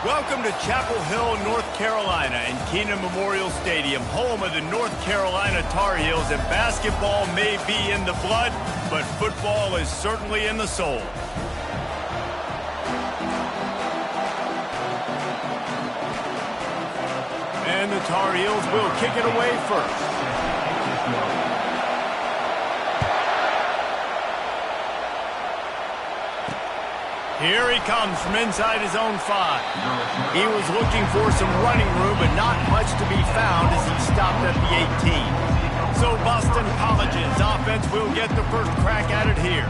Welcome to Chapel Hill, North Carolina, and Keenan Memorial Stadium, home of the North Carolina Tar Heels. And basketball may be in the blood, but football is certainly in the soul. And the Tar Heels will kick it away first. Here he comes from inside his own 5. He was looking for some running room, but not much to be found as he stopped at the 18. So Boston College's offense will get the first crack at it here.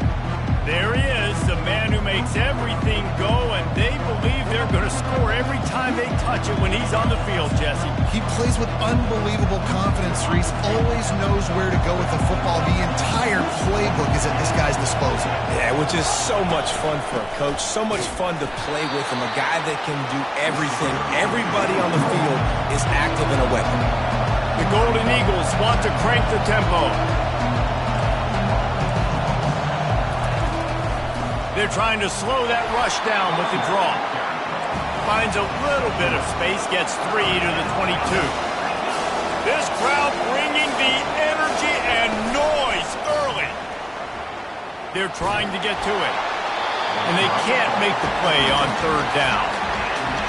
There he is, the man who makes everything go, and they believe they're going to score every time they touch it when he's on the field, Jesse. He plays with unbelievable confidence, Reese. Always knows where to go with the football. The entire playbook is at this guy's disposal. Yeah, which is so much fun for a coach, so much fun to play with him, a guy that can do everything. Everybody on the field is active and a weapon. The Golden Eagles want to crank the tempo. They're trying to slow that rush down with the draw. Finds a little bit of space, gets 3 to the 22. This crowd bringing the energy and noise early. They're trying to get to it. And they can't make the play on 3rd down.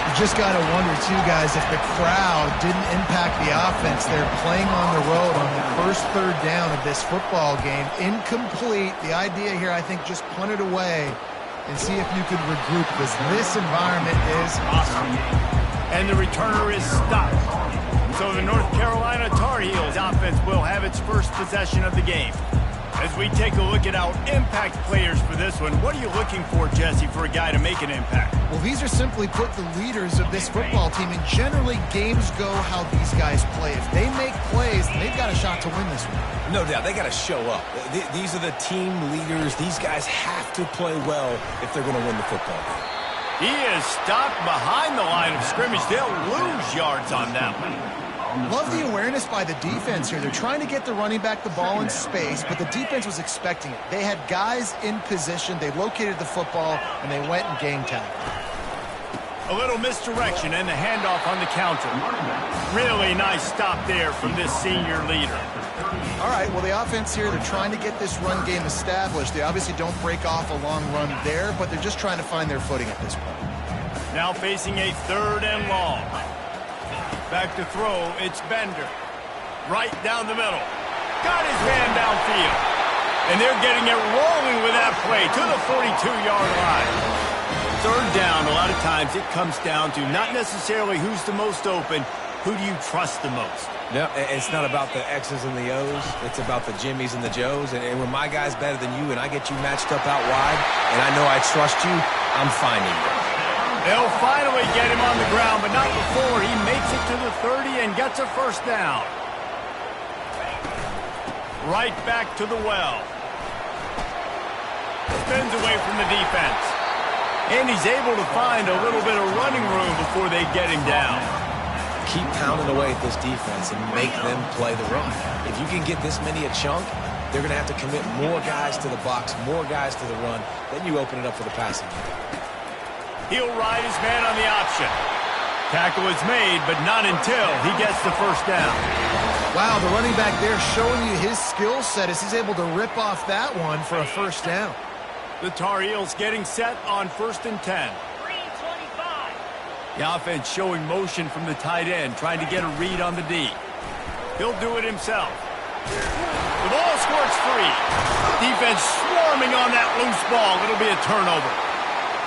You just got to wonder, too, guys, if the crowd didn't impact the offense. They're playing on the road on the first 3rd down of this football game. Incomplete. The idea here, I think, just punt it away and see if you could regroup, because this environment is awesome. And the returner is stopped. So the North Carolina Tar Heels offense will have its first possession of the game. As we take a look at our impact players for this one, what are you looking for, Jesse, for a guy to make an impact? Well, these are simply put the leaders of this football team, and generally games go how these guys play. If they make plays, then they've got a shot to win this one. No doubt, they got to show up. These are the team leaders. These guys have to play well if they're going to win the football game. He is stopped behind the line of scrimmage. They'll lose yards on that one. Love the awareness by the defense here. They're trying to get the running back the ball in space, but the defense was expecting it. They had guys in position. They located the football, and they went and gang tagged. A little misdirection and the handoff on the counter. Really nice stop there from this senior leader. All right, well, the offense here, they're trying to get this run game established. They obviously don't break off a long run there, but they're just trying to find their footing at this point. Now facing a 3rd and long. Back to throw, it's Bender. Right down the middle. Got his man downfield. And they're getting it rolling with that play to the 42-yard line. 3rd down, a lot of times it comes down to not necessarily who's the most open, who do you trust the most? No, it's not about the X's and the O's. It's about the Jimmies and the Joes. And when my guy's better than you and I get you matched up out wide, and I know I trust you, I'm finding you. They'll finally get him on the ground, but not before he makes it to the 30 and gets a 1st down. Right back to the well. Spins away from the defense. And he's able to find a little bit of running room before they get him down. Keep pounding away at this defense and make them play the run. If you can get this many a chunk, they're going to have to commit more guys to the box, more guys to the run. Then you open it up for the passing game. He'll ride his man on the option. Tackle is made, but not until he gets the 1st down. Wow, the running back there showing you his skill set as he's able to rip off that one for a 1st down. The Tar Heels getting set on 1st and 10. The offense showing motion from the tight end, trying to get a read on the D. He'll do it himself. The ball squirts free. Defense swarming on that loose ball. It'll be a turnover.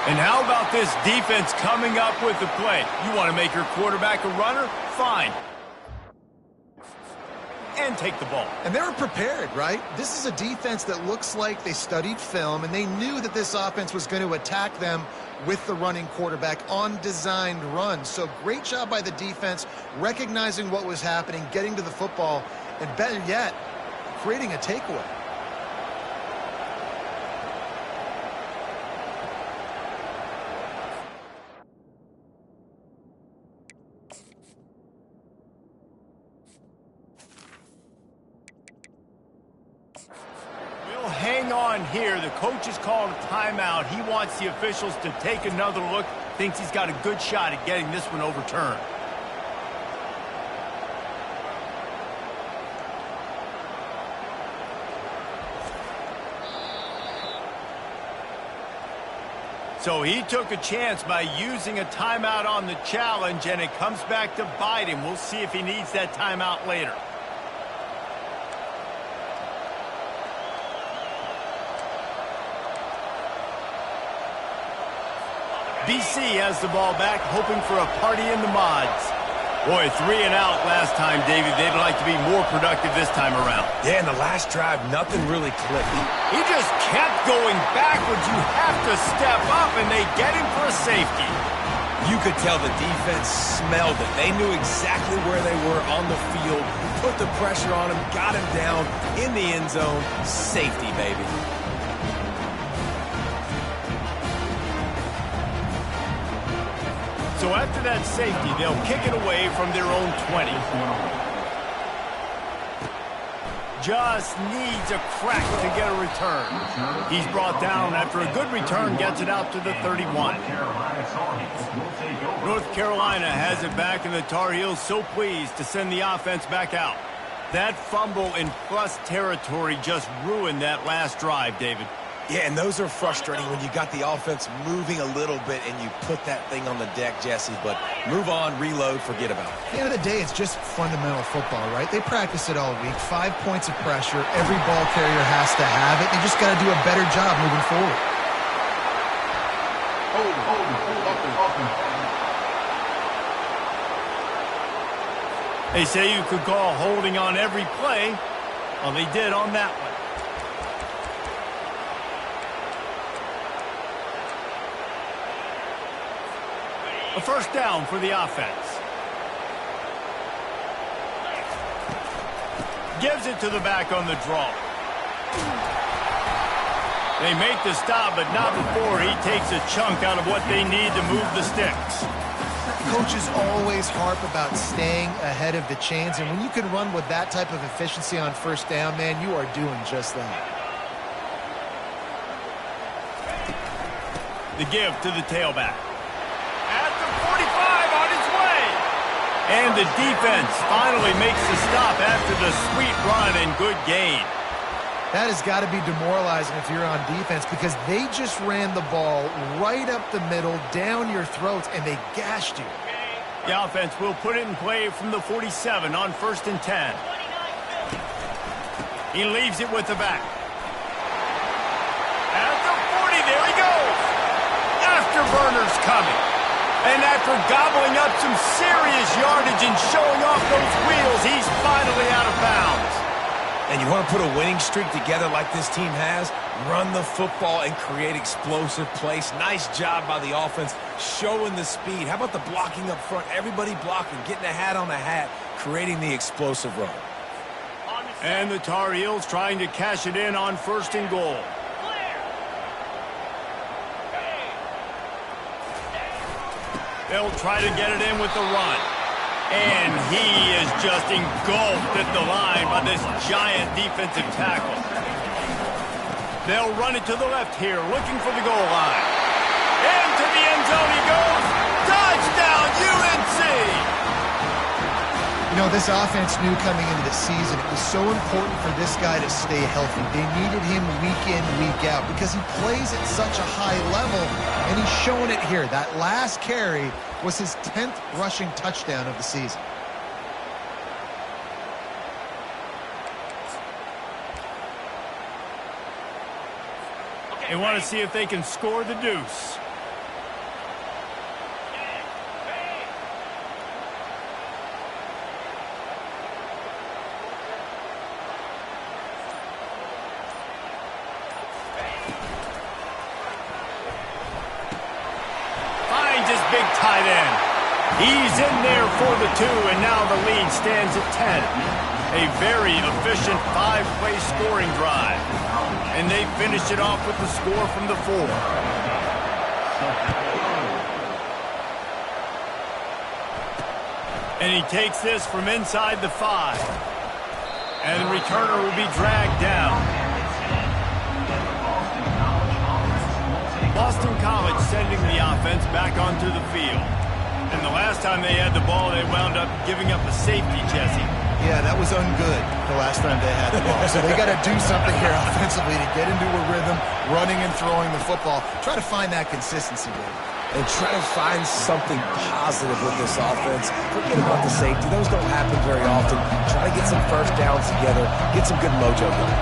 And how about this defense coming up with the play? You want to make your quarterback a runner? Fine. And take the ball. And they were prepared, right? This is a defense that looks like they studied film, and they knew that this offense was going to attack them with the running quarterback on designed runs. So great job by the defense, recognizing what was happening, getting to the football, and better yet, creating a takeaway. Hang on here. The coach has called a timeout. He wants the officials to take another look thinks he's got a good shot at getting this one overturned. So he took a chance by using a timeout on the challenge, and it comes back to bite him. We'll see if he needs that timeout later. BC has the ball back, hoping for a party in the mods. Boy, 3 and out last time, David. They'd like to be more productive this time around. Yeah, in the last drive, nothing really clicked. He just kept going backwards. You have to step up, and they get him for a safety. You could tell the defense smelled it. They knew exactly where they were on the field, put the pressure on him, got him down in the end zone. Safety, baby. So after that safety, they'll kick it away from their own 20. Just needs a crack to get a return. He's brought down after a good return, gets it out to the 31. North Carolina has it back, and the Tar Heels so pleased to send the offense back out. That fumble in plus territory just ruined that last drive, David. Yeah, and those are frustrating when you got the offense moving a little bit and you put that thing on the deck, Jesse. But move on, reload, forget about it. At the end of the day, it's just fundamental football, right? They practice it all week. 5 points of pressure. Every ball carrier has to have it. They just got to do a better job moving forward. They say you could call holding on every play. Well, they did on that one. A first down for the offense. Gives it to the back on the draw. They make the stop, but not before he takes a chunk out of what they need to move the sticks. Coaches always harp about staying ahead of the chains, and when you can run with that type of efficiency on first down, man, you are doing just that. The give to the tailback. And the defense finally makes the stop after the sweet run and good gain. That has got to be demoralizing if you're on defense, because they just ran the ball right up the middle, down your throats, and they gashed you. The offense will put it in play from the 47 on 1st and 10. He leaves it with the back. At the 40, there he goes. Afterburner's coming. And after gobbling up some serious yardage and showing off those wheels, he's finally out of bounds. And you want to put a winning streak together like this team has? Run the football and create explosive plays. Nice job by the offense showing the speed. How about the blocking up front? Everybody blocking, getting a hat on a hat, creating the explosive run. And the Tar Heels trying to cash it in on 1st and goal. They'll try to get it in with the run. And he is just engulfed at the line by this giant defensive tackle. They'll run it to the left here, looking for the goal line. Into the end zone he goes. Touchdown, UNC! You know, this offense knew coming into the season it was so important for this guy to stay healthy. They needed him week in, week out, because he plays at such a high level, and he's showing it here. That last carry was his 10th rushing touchdown of the season. They want to see if they can score the deuce. Big tight end. He's in there for the 2, and now the lead stands at 10. A very efficient 5-play scoring drive. And they finished it off with the score from the 4. And he takes this from inside the 5. And the returner will be dragged down. Boston College sending the offense. offense back onto the field. And the last time they had the ball, they wound up giving up a safety, Jesse. Yeah, that was ungood the last time they had the ball. So they got to do something here offensively to get into a rhythm, running and throwing the football. Try to find that consistency, Dave. And try to find something positive with this offense. Forget about the safety. Those don't happen very often. Try to get some first downs together. Get some good mojo going.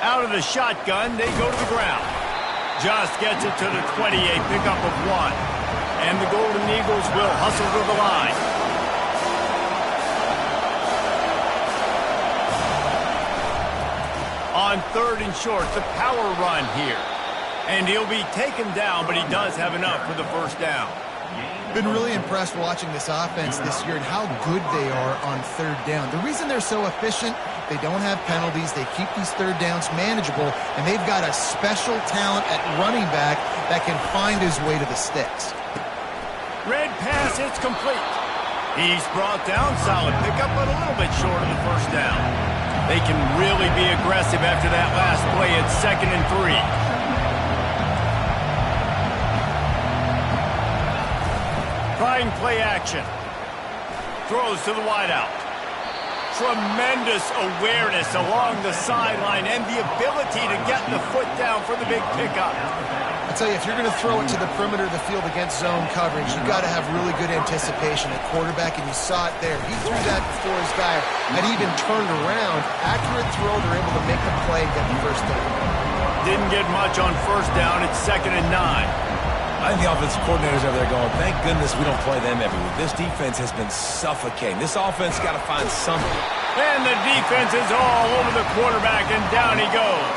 Out of the shotgun, they go to the ground. Just gets it to the 28, pickup of 1. And the Golden Eagles will hustle to the line. On 3rd and short, the power run here. And he'll be taken down, but he does have enough for the first down. Been really impressed watching this offense this year and how good they are on 3rd down. The reason they're so efficient, they don't have penalties, they keep these 3rd downs manageable, and they've got a special talent at running back that can find his way to the sticks. Red pass, it's complete. He's brought down, solid pickup, but a little bit short of the first down. They can really be aggressive after that last play at 2nd and 3. Trying play action. Throws to the wideout. Tremendous awareness along the sideline and the ability to get the foot down for the big pickup. I tell you, if you're going to throw it to the perimeter of the field against zone coverage, you've got to have really good anticipation at quarterback, and you saw it there. He threw that before his guy had even turned around. Accurate throw, they're able to make the play and get the first down. Didn't get much on first down. It's 2nd and 9. I think the offensive coordinators over there going, thank goodness we don't play them every week. This defense has been suffocating. This offense got to find something. And the defense is all over the quarterback, and down he goes.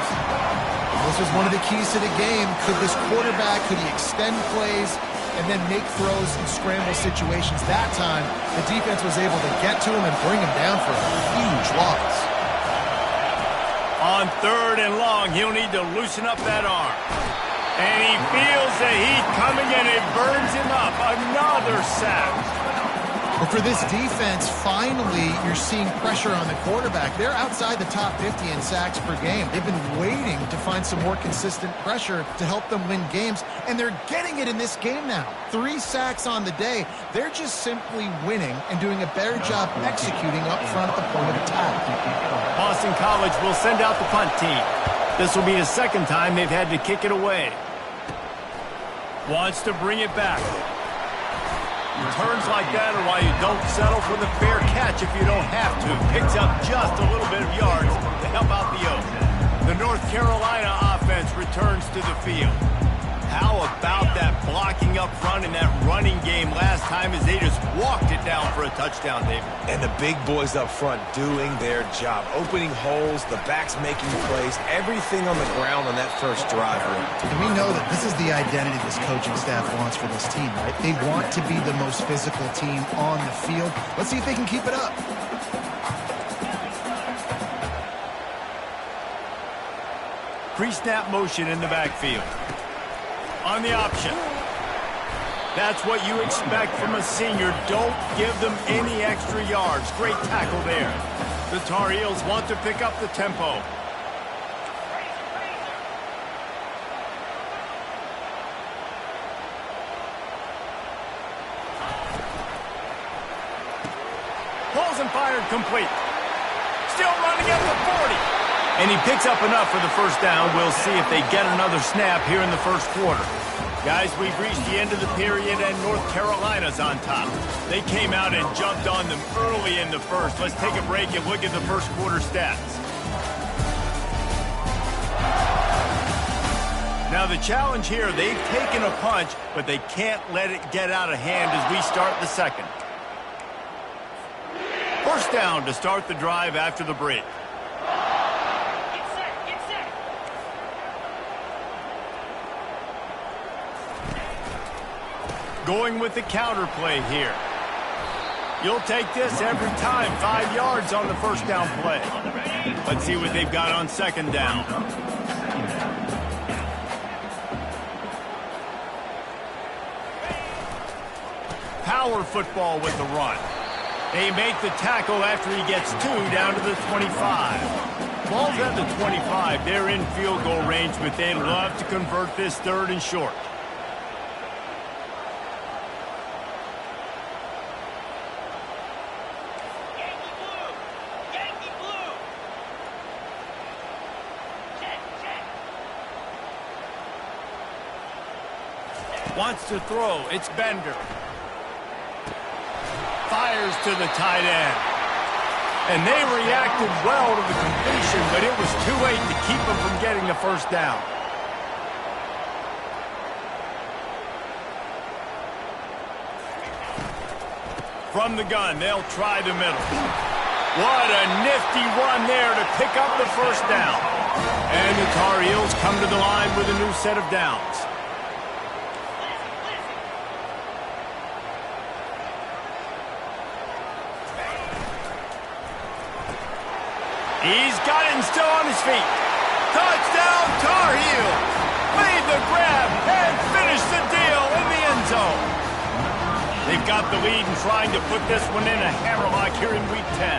This was one of the keys to the game. Could this quarterback, could he extend plays and then make throws in scramble situations? That time, the defense was able to get to him and bring him down for a huge loss. On 3rd and long, he'll need to loosen up that arm. And he feels the heat coming, and it burns him up. Another sack. But for this defense, finally, you're seeing pressure on the quarterback. They're outside the top 50 in sacks per game. They've been waiting to find some more consistent pressure to help them win games, and they're getting it in this game now. 3 sacks on the day. They're just simply winning and doing a better job executing up front at the point of attack. Boston College will send out the punt team. This will be the 2nd time they've had to kick it away. Wants to bring it back. Turns like that are why you don't settle for the fair catch if you don't have to. Picks up just a little bit of yards to help out the Oaks. The North Carolina offense returns to the field. How about that blocking up front in that running game last time as they just walked it down for a touchdown, David? And the big boys up front doing their job. Opening holes, the backs making plays, everything on the ground on that first drive. And we know that this is the identity this coaching staff wants for this team, right? They want to be the most physical team on the field. Let's see if they can keep it up. Pre-snap motion in the backfield. On the option. That's what you expect from a senior. Don't give them any extra yards. Great tackle there. The Tar Heels want to pick up the tempo. Pulls and fired complete. Still running at the 40. And he picks up enough for the first down. We'll see if they get another snap here in the first quarter. Guys, we've reached the end of the period, and North Carolina's on top. They came out and jumped on them early in the first. Let's take a break and look at the first quarter stats. Now, the challenge here, they've taken a punch, but they can't let it get out of hand as we start the second. First down to start the drive after the break. Going with the counter play here. You'll take this every time. 5 yards on the first down play. Let's see what they've got on second down. Power football with the run. They make the tackle after he gets 2 down to the 25. Ball's at the 25. They're in field goal range, but they'd love to convert this third and short. Wants to throw. It's Bender. Fires to the tight end. And they reacted well to the completion, but it was too late to keep them from getting the first down. From the gun, they'll try the middle. What a nifty run there to pick up the first down. And the Tar Heels come to the line with a new set of downs. He's got it and still on his feet. Touchdown, Tar Heels. Made the grab and finished the deal in the end zone. They've got the lead and trying to put this one in a hammerlock here in Week 10.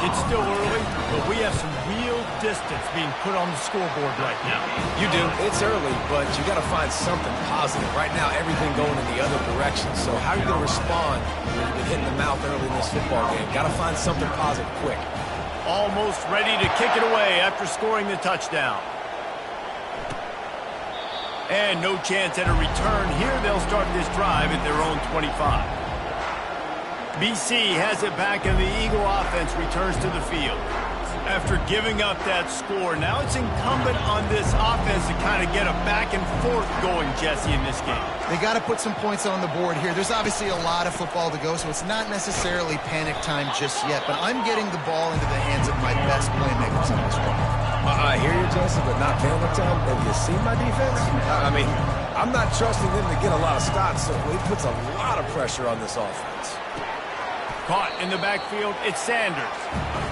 It's still early, but we have some real distance being put on the scoreboard right now. You do. It's early, but you got to find something positive. Right now, everything going in the other direction. So how are you going to respond when you've been hitting the mouth early in this football game? Got to find something positive quick. Almost ready to kick it away after scoring the touchdown. And no chance at a return here. They'll start this drive at their own 25. BC has it back, and the Eagle offense returns to the field. After giving up that score, now it's incumbent on this offense to kind of get a back and forth going, Jesse, in this game. They got to put some points on the board here. There's obviously a lot of football to go, so it's not necessarily panic time just yet, but I'm getting the ball into the hands of my best playmakers in this one. I hear you, Jesse, but not panic time. Have you seen my defense? I mean, I'm not trusting them to get a lot of stops, so it puts a lot of pressure on this offense. Caught in the backfield, it's Sanders.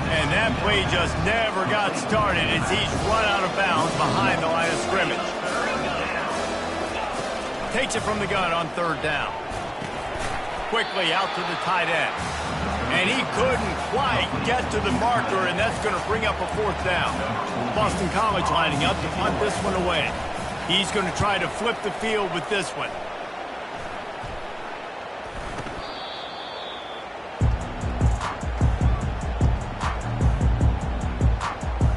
And that play just never got started as he's run out of bounds behind the line of scrimmage. Takes it from the gun on third down. Quickly out to the tight end. And he couldn't quite get to the marker, and that's going to bring up a fourth down. Boston College lining up to punt this one away. He's going to try to flip the field with this one.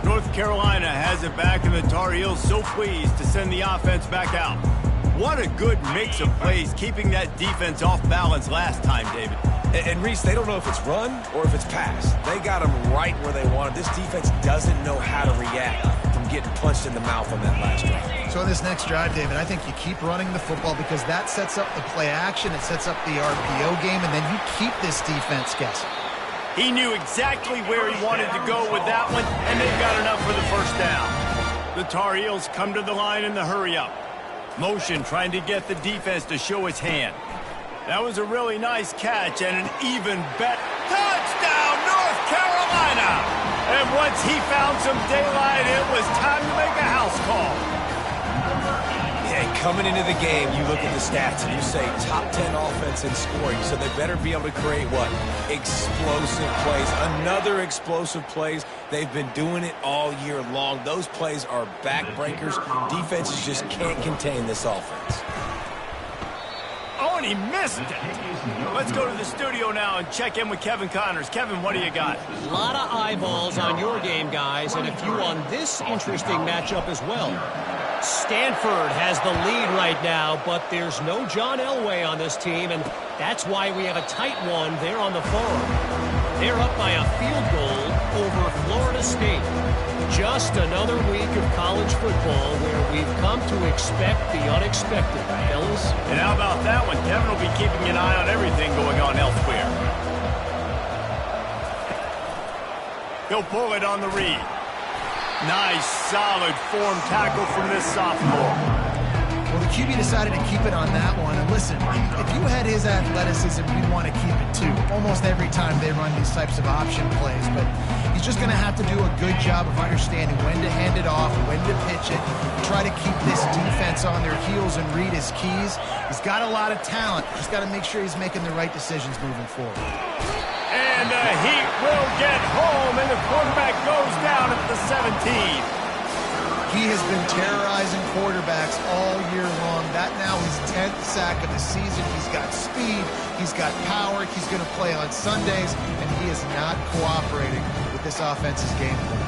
North Carolina has it back, and the Tar Heels so pleased to send the offense back out. What a good mix of plays, keeping that defense off balance last time, David. And Reese, they don't know if it's run or if it's pass. They got them right where they wanted. This defense doesn't know how to react from getting punched in the mouth on that last drive. So in this next drive, David, I think you keep running the football because that sets up the play action, it sets up the RPO game, and then you keep this defense guessing. He knew exactly where he wanted to go with that one, and they've got enough for the first down. The Tar Heels come to the line in the hurry-up. Motion trying to get the defense to show his hand. That was a really nice catch and an even bet. Touchdown, North Carolina! And once he found some daylight, it was time to make a house call. Yeah, coming into the game, you look at the stats and you say top 10 offense in scoring, so they better be able to create what? Explosive plays. Another explosive plays. They've been doing it all year long. Those plays are backbreakers. Defenses just can't contain this offense. Oh, and he missed it. Let's go to the studio now and check in with Kevin Connors. Kevin, what do you got? A lot of eyeballs on your game, guys, and a few on this interesting matchup as well. Stanford has the lead right now, but there's no John Elway on this team, and that's why we have a tight one there on the farm. They're up by a field goal over Florida State. Just another week of college football where we've come to expect the unexpected, fellas. And how about that one? Kevin will be keeping an eye on everything going on elsewhere. He'll pull it on the read. Nice, solid form tackle from this sophomore. Well, the QB decided to keep it on that one. And listen, if you had his athleticism, you'd want to keep it too. Almost every time they run these types of option plays. But he's just going to have to do a good job of understanding when to hand it off, when to pitch it, try to keep this defense on their heels and read his keys. He's got a lot of talent. Just got to make sure he's making the right decisions moving forward. And the Heat will get home, and the quarterback goes down at the 17. He has been terrorizing quarterbacks all year long. That now his 10th sack of the season. He's got speed. He's got power. He's going to play on Sundays, and he is not cooperating with this offense's game plan.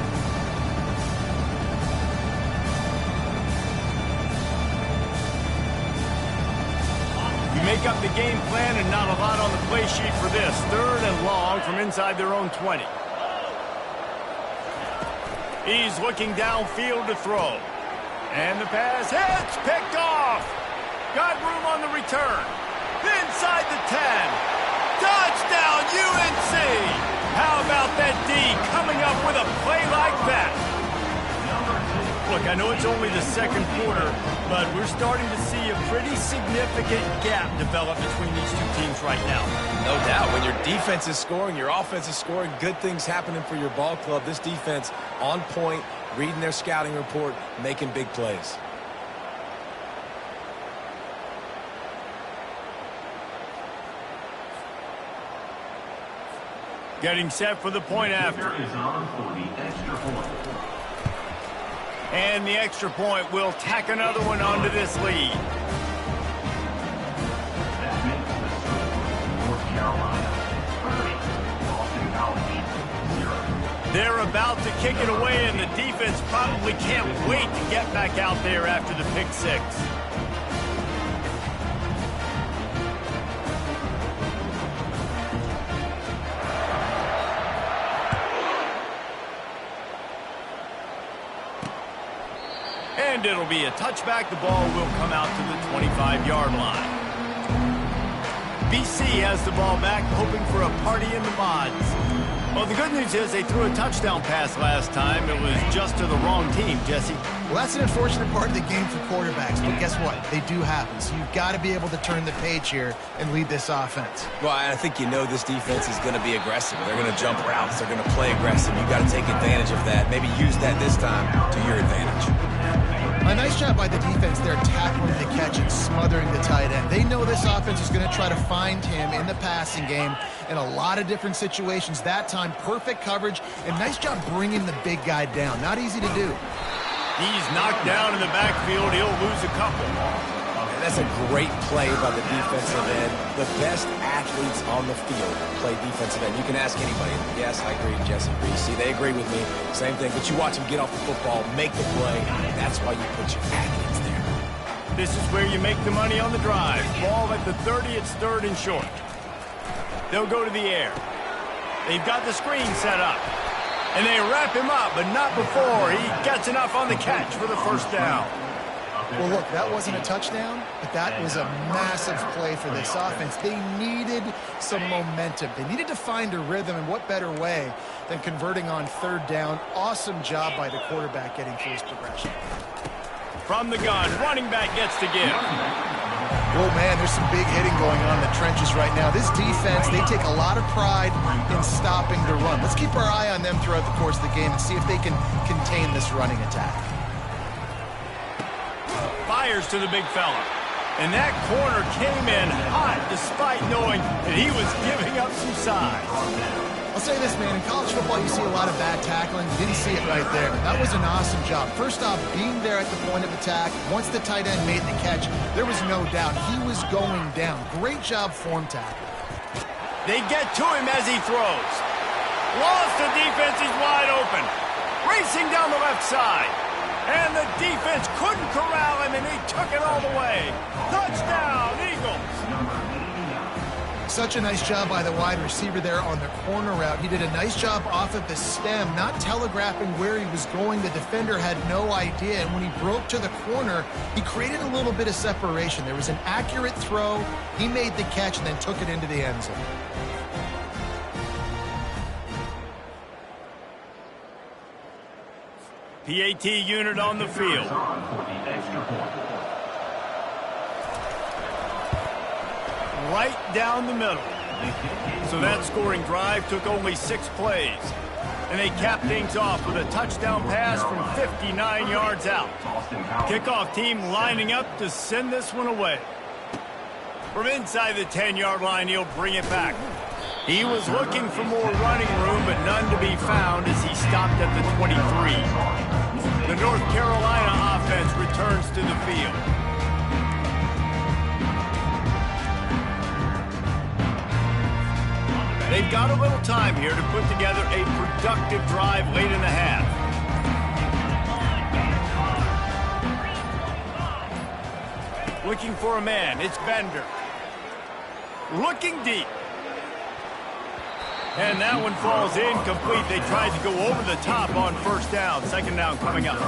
You make up the game plan and not a lot on the play sheet for this. 3rd and long from inside their own 20. He's looking downfield to throw. And the pass hits, picked off. Got room on the return. Inside the 10. Touchdown, UNC! How about that D coming up with a play like that? Look, I know it's only the 2nd quarter, but we're starting to see a pretty significant gap develop between these two teams right now. No doubt. When your defense is scoring, your offense is scoring, good things happening for your ball club. This defense on point, reading their scouting report, making big plays. Getting set for the point after. And the extra point will tack another one onto this lead. They're about to kick it away, and the defense probably can't wait to get back out there after the pick 6. And it'll be a touchback. The ball will come out to the 25-yard line. BC has the ball back, hoping for a party in the mods. Well, the good news is they threw a touchdown pass last time. It was just to the wrong team, Jesse. Well, that's an unfortunate part of the game for quarterbacks, but guess what? They do happen. So you've got to be able to turn the page here and lead this offense. Well, I think you know this defense is going to be aggressive. They're going to jump routes. They're going to play aggressive. You've got to take advantage of that. Maybe use that this time to your advantage. A nice job by the defense there, tackling the catch and smothering the tight end. They know this offense is going to try to find him in the passing game in a lot of different situations. That time, perfect coverage, and nice job bringing the big guy down. Not easy to do. He's knocked down in the backfield. He'll lose a couple. And that's a great play by the defensive end. The best athletes on the field play defensive end. You can ask anybody. Yes, I agree, Jesse. See, they agree with me. Same thing. But you watch them get off the football, make the play. That's why you put your athletes there. This is where you make the money on the drive. Ball at the 30. It's 3rd and short. They'll go to the air. They've got the screen set up. And they wrap him up, but not before he gets enough on the catch for the 1st down. Well, look, that wasn't a touchdown, but that was a massive play for this offense. They needed some momentum. They needed to find a rhythm, and what better way than converting on 3rd down. Awesome job by the quarterback getting through his progression. From the gun, running back gets to give. Oh, man, there's some big hitting going on in the trenches right now. This defense, they take a lot of pride in stopping the run. Let's keep our eye on them throughout the course of the game and see if they can contain this running attack. Fires to the big fella. And that corner came in hot despite knowing that he was giving up some size. I'll say this, man, in college football you see a lot of bad tackling. You didn't see it right there. That was an awesome job. First off, being there at the point of attack. Once the tight end made the catch, there was no doubt he was going down. Great job form tackle. They get to him as he throws. Lost the defense, he's wide open. Racing down the left side. And the defense couldn't corral him, and he took it all the way. Touchdown, Eagles. Such a nice job by the wide receiver there on the corner route. He did a nice job off of the stem, not telegraphing where he was going. The defender had no idea, and when he broke to the corner, he created a little bit of separation. There was an accurate throw. He made the catch and then took it into the end zone. PAT unit on the field. right down the middle. So that scoring drive took only 6 plays. And they capped things off with a touchdown pass from 59 yards out. Kickoff team lining up to send this one away. From inside the 10-yard line, he'll bring it back. He was looking for more running room, but none to be found as he stopped at the 23. The North Carolina offense returns to the field. They've got a little time here to put together a productive drive late in the half. Looking for a man, it's Bender. Looking deep. And that one falls incomplete. They tried to go over the top on first down. Second down coming up.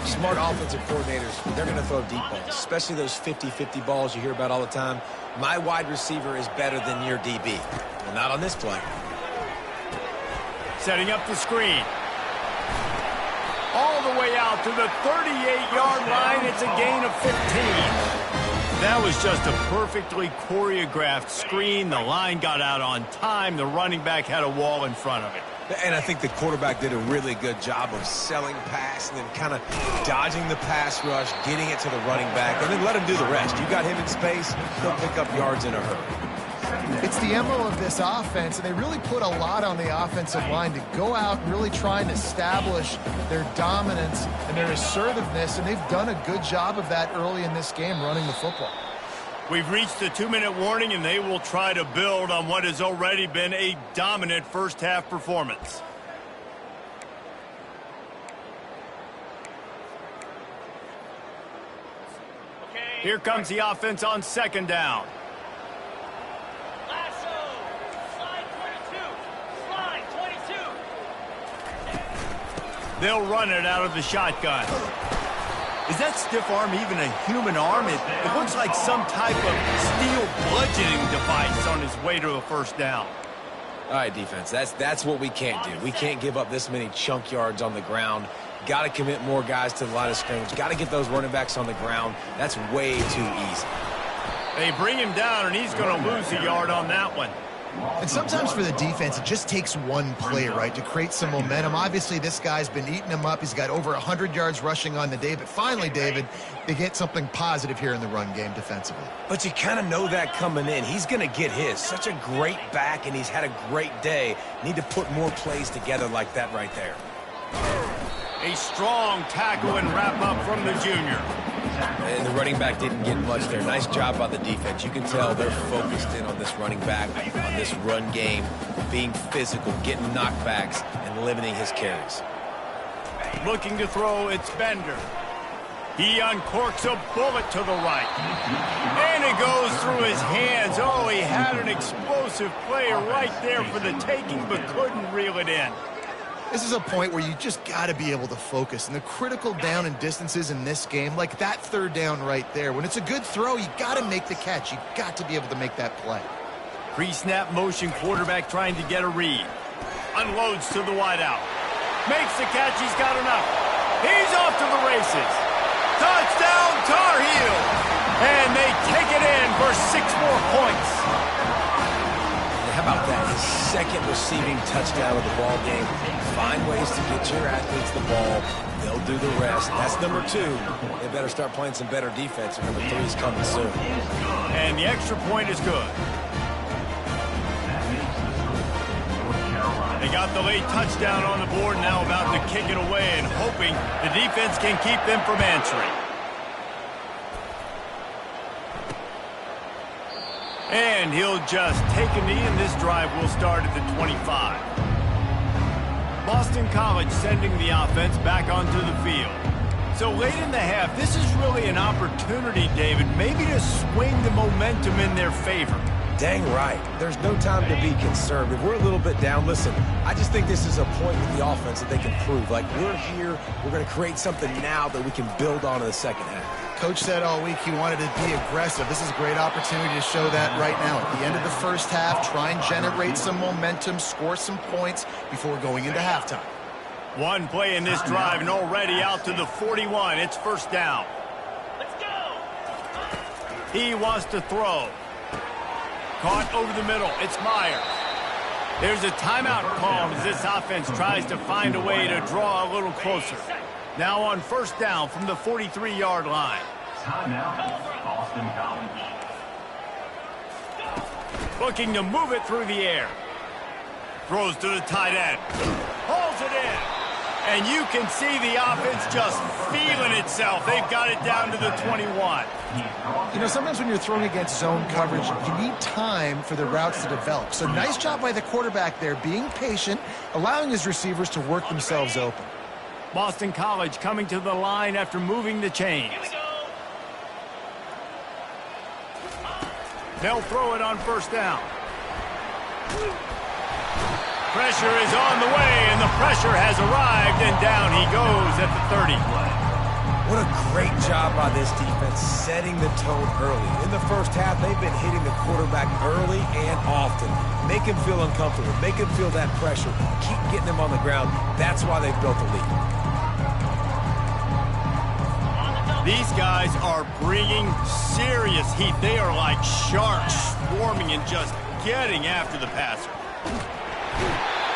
Smart offensive coordinators, they're going to throw deep balls, especially those 50-50 balls you hear about all the time. My wide receiver is better than your DB. Well, not on this play. Setting up the screen. All the way out to the 38-yard line. It's a gain of 15. That was just a perfectly choreographed screen. The line got out on time. The running back had a wall in front of it. And I think the quarterback did a really good job of selling pass and then kind of dodging the pass rush, getting it to the running back, and then let him do the rest. You got him in space, he'll pick up yards in a hurry. It's the MO of this offense, and they really put a lot on the offensive line to go out and really try and establish their dominance and their assertiveness, and they've done a good job of that early in this game running the football. We've reached the 2-minute warning, and they will try to build on what has already been a dominant first-half performance. Here comes the offense on second down. They'll run it out of the shotgun. Is that stiff arm even a human arm? It looks like some type of steel bludgeoning device on his way to a first down. All right, defense, that's what we can't do. We can't give up this many chunk yards on the ground. Got to commit more guys to the line of scrimmage. Got to get those running backs on the ground. That's way too easy. They bring him down, and he's going to lose a yard on that one. And sometimes for the defense, it just takes one play, right, to create some momentum. Obviously, this guy's been eating them up. He's got over 100 yards rushing on the day. But finally, David, they get something positive here in the run game defensively. But you kind of know that coming in. He's going to get his. Such a great back, and he's had a great day. Need to put more plays together like that right there. A strong tackle and wrap-up from the junior. And the running back didn't get much there. Nice job by the defense. You can tell they're focused in on this running back, on this run game, being physical, getting knockbacks, and limiting his carries. Looking to throw, it's Bender. He uncorks a bullet to the right. And it goes through his hands. Oh, he had an explosive play right there for the taking, but couldn't reel it in. This is a point where you just got to be able to focus. And the critical down and distances in this game, like that third down right there, when it's a good throw, you got to make the catch. You got to be able to make that play. Pre-snap motion, quarterback trying to get a read. Unloads to the wideout. Makes the catch. He's got enough. He's off to the races. Touchdown, Tar Heels. And they take it in for 6 more points. How about that? His second receiving touchdown of the ball game. Find ways to get your athletes the ball. They'll do the rest. That's number 2. They better start playing some better defense. And number 3 is coming soon. And the extra point is good. They got the late touchdown on the board, now about to kick it away and hoping the defense can keep them from answering. And he'll just take a knee, and this drive will start at the 25. Boston College sending the offense back onto the field. So late in the half, this is really an opportunity, David, maybe to swing the momentum in their favor. Dang right. There's no time to be concerned. If we're a little bit down, listen, I just think this is a point with the offense that they can prove. Like, we're here, we're going to create something now that we can build on in the second half. Coach said all week he wanted to be aggressive. This is a great opportunity to show that right now. At the end of the first half, try and generate some momentum, score some points before going into halftime. One play in this drive and already out to the 41. It's first down. Let's go. He wants to throw. Caught over the middle. It's Myers. There's a timeout called as this offense tries to find a way to draw a little closer. Now on first down from the 43-yard line. Timeout, Boston College. Looking to move it through the air. Throws to the tight end. Hauls it in. And you can see the offense just feeling itself. They've got it down to the 21. You know, sometimes when you're throwing against zone coverage, you need time for the routes to develop. So nice job by the quarterback there, being patient, allowing his receivers to work themselves open. Boston College coming to the line after moving the chains. They'll throw it on first down. Pressure is on the way, and the pressure has arrived, and down he goes at the 30. What a great job by this defense setting the tone early. In the first half, they've been hitting the quarterback early and often. Make him feel uncomfortable. Make him feel that pressure. Keep getting him on the ground. That's why they've built the lead. These guys are bringing serious heat. They are like sharks swarming and just getting after the passer.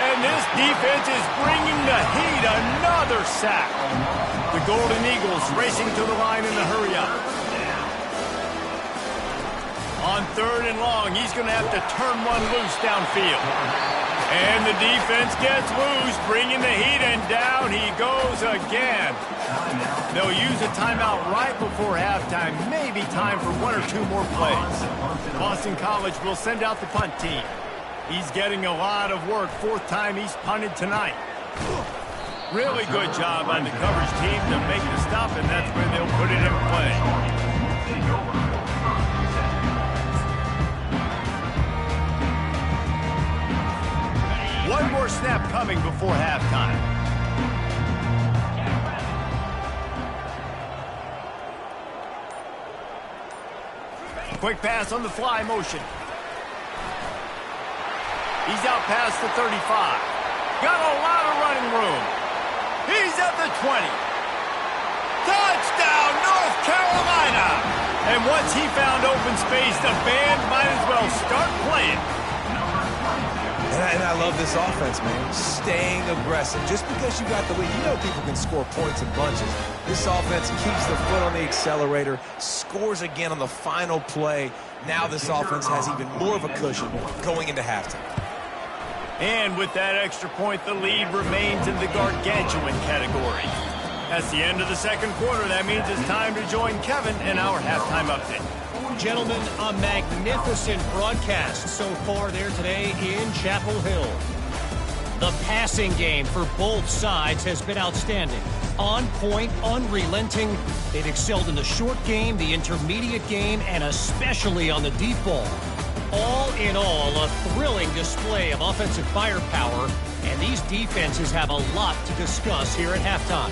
And this defense is bringing the heat. Another sack. The Golden Eagles racing to the line in the hurry-up. On third and long, he's going to have to turn one loose downfield. And the defense gets loose, bringing the heat, and down he goes again. They'll use a timeout right before halftime. Maybe time for one or two more plays. Boston College will send out the punt team. He's getting a lot of work. Fourth time he's punted tonight. Really good job on the coverage team to make the stop, and that's where they'll put it in play. One more snap coming before halftime. Quick pass on the fly motion. He's out past the 35. Got a lot of running room. He's at the 20. Touchdown, North Carolina! And once he found open space, the band might as well start playing. And I love this offense, man. Staying aggressive. Just because you got the lead, you know people can score points in bunches. This offense keeps the foot on the accelerator, scores again on the final play. Now this offense has even more of a cushion going into halftime. And with that extra point, the lead remains in the gargantuan category. That's the end of the second quarter. That means it's time to join Kevin in our halftime update. Gentlemen, a magnificent broadcast so far there today in Chapel Hill. The passing game for both sides has been outstanding. On point, unrelenting. They've excelled in the short game, the intermediate game, and especially on the deep ball. All in all, a thrilling display of offensive firepower, and these defenses have a lot to discuss here at halftime.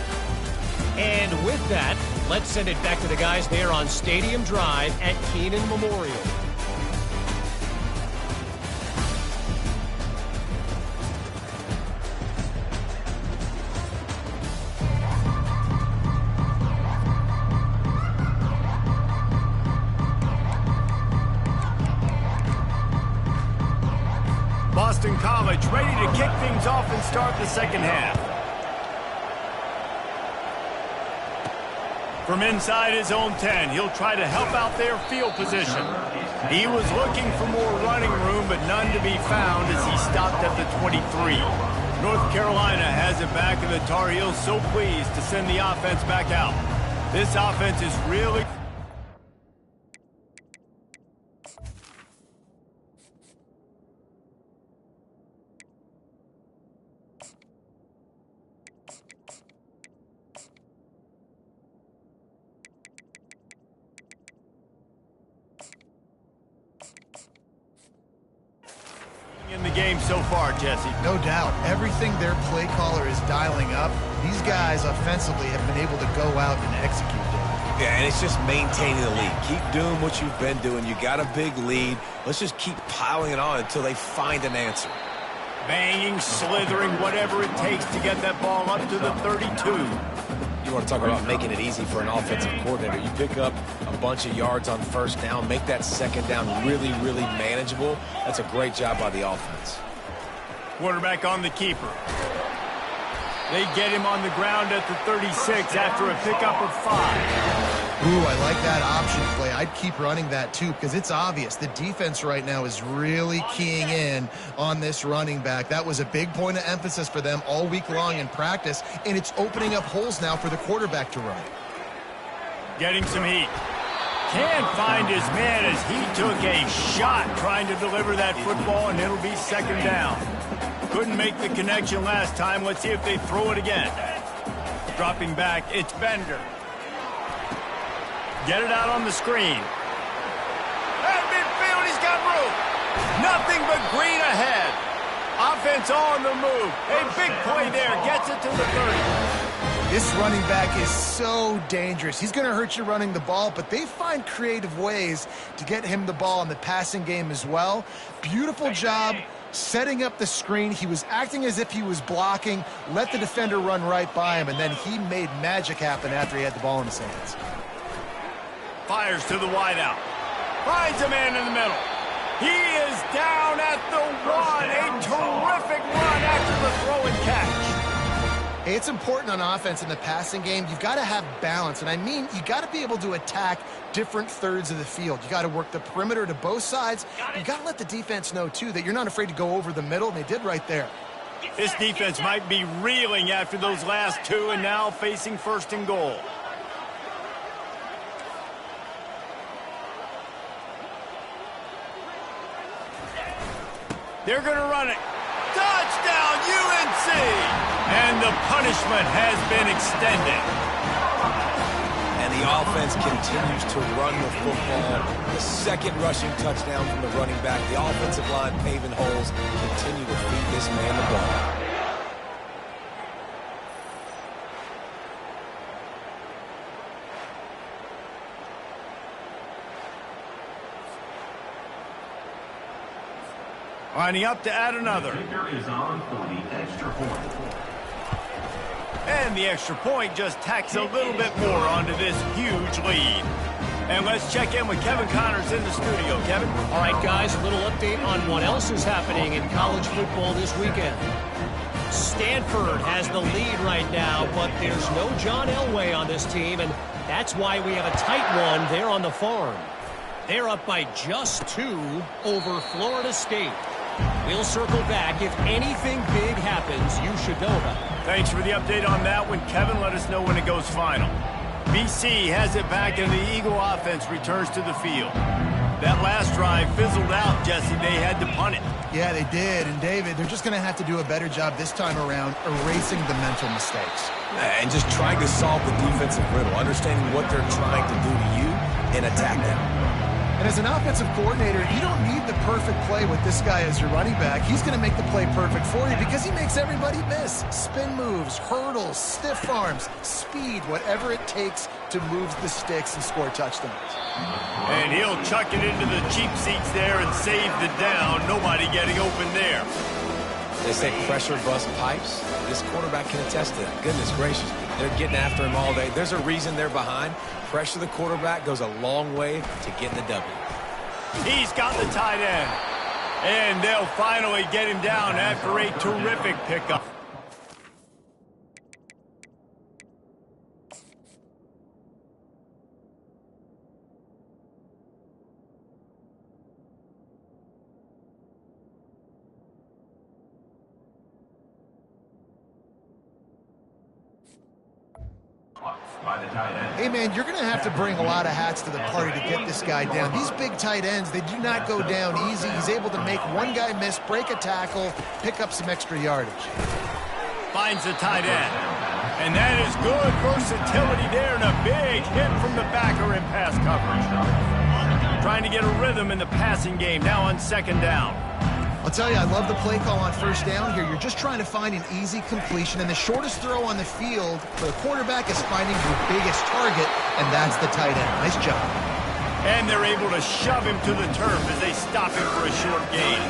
And with that, let's send it back to the guys there on Stadium Drive at Keenan Memorial. Boston College ready to kick things off and start the second half. From inside his own 10, he'll try to help out their field position. He was looking for more running room, but none to be found as he stopped at the 23. North Carolina has it back, and the Tar Heels so pleased to send the offense back out. This offense is really... in the game so far, Jesse. No doubt. Everything their play caller is dialing up, these guys offensively have been able to go out and execute it. Yeah, and it's just maintaining the lead. Keep doing what you've been doing. You got a big lead. Let's just keep piling it on until they find an answer. Banging, slithering, whatever it takes to get that ball up to the 32. You want to talk about making it easy for an offensive coordinator. You pick up a bunch of yards on first down, make that second down really, really manageable. That's a great job by the offense. Quarterback on the keeper. They get him on the ground at the 36 after a pickup of 5. Ooh, I like that option play. I'd keep running that too because it's obvious the defense right now is really keying in on this running back. That was a big point of emphasis for them all week long in practice, and it's opening up holes now for the quarterback to run. Getting some heat. Can't find his man as he took a shot trying to deliver that football, and it'll be second down. Couldn't make the connection last time. Let's see if they throw it again. Dropping back, it's Bender. Get it out on the screen. At midfield, he's got room. Nothing but green ahead. Offense on the move. A big play there. Gets it to the 30. This running back is so dangerous. He's going to hurt you running the ball, but they find creative ways to get him the ball in the passing game as well. Beautiful job setting up the screen. He was acting as if he was blocking, let the defender run right by him, and then he made magic happen after he had the ball in his hands. Fires to the wideout. Finds a man in the middle. He is down at the 1. A terrific run after the throw and catch. Hey, it's important on offense in the passing game. You've got to have balance, and I mean you got to be able to attack different thirds of the field. You got to work the perimeter to both sides. You got to let the defense know, too, that you're not afraid to go over the middle, and they did right there. This defense might be reeling after those last two and now facing first and goal. They're going to run it. Touchdown, UNC! And the punishment has been extended. And the offense continues to run the football. The second rushing touchdown from the running back. The offensive line paving holes. Continue to feed this man the ball. Lining up to add another. Is on for the extra point. And the extra point just tacks a little bit more onto this huge lead. And let's check in with Kevin Connors in the studio. Kevin? All right, guys, a little update on what else is happening in college football this weekend. Stanford has the lead right now, but there's no John Elway on this team, and that's why we have a tight one there on the farm. They're up by just 2 over Florida State. We'll circle back. If anything big happens, you should know about it. Thanks for the update on that one, Kevin. Let us know when it goes final. BC has it back, and the Eagle offense returns to the field. That last drive fizzled out, Jesse. They had to punt it. Yeah, they did. And, David, they're just going to have to do a better job this time around erasing the mental mistakes. And just trying to solve the defensive riddle, understanding what they're trying to do to you and attack them. And as an offensive coordinator, you don't need the perfect play with this guy as your running back. He's going to make the play perfect for you because he makes everybody miss. Spin moves, hurdles, stiff arms, speed, whatever it takes to move the sticks and score touchdowns. And he'll chuck it into the cheap seats there and save the down. Nobody getting open there. They say pressure bust pipes. This quarterback can attest to that. Goodness gracious. They're getting after him all day. There's a reason they're behind. Pressure the quarterback goes a long way to getting the W. He's got the tight end. And they'll finally get him down after a terrific pickup. Hey, man, you're going to have to bring a lot of hats to the party to get this guy down. These big tight ends, they do not go down easy. He's able to make one guy miss, break a tackle, pick up some extra yardage. Finds the tight end. And that is good versatility there and a big hit from the backer in pass coverage. Trying to get a rhythm in the passing game now on second down. I'll tell you, I love the play call on first down here. You're just trying to find an easy completion, and the shortest throw on the field for the quarterback is finding your biggest target, and that's the tight end. Nice job. And they're able to shove him to the turf as they stop him for a short gain.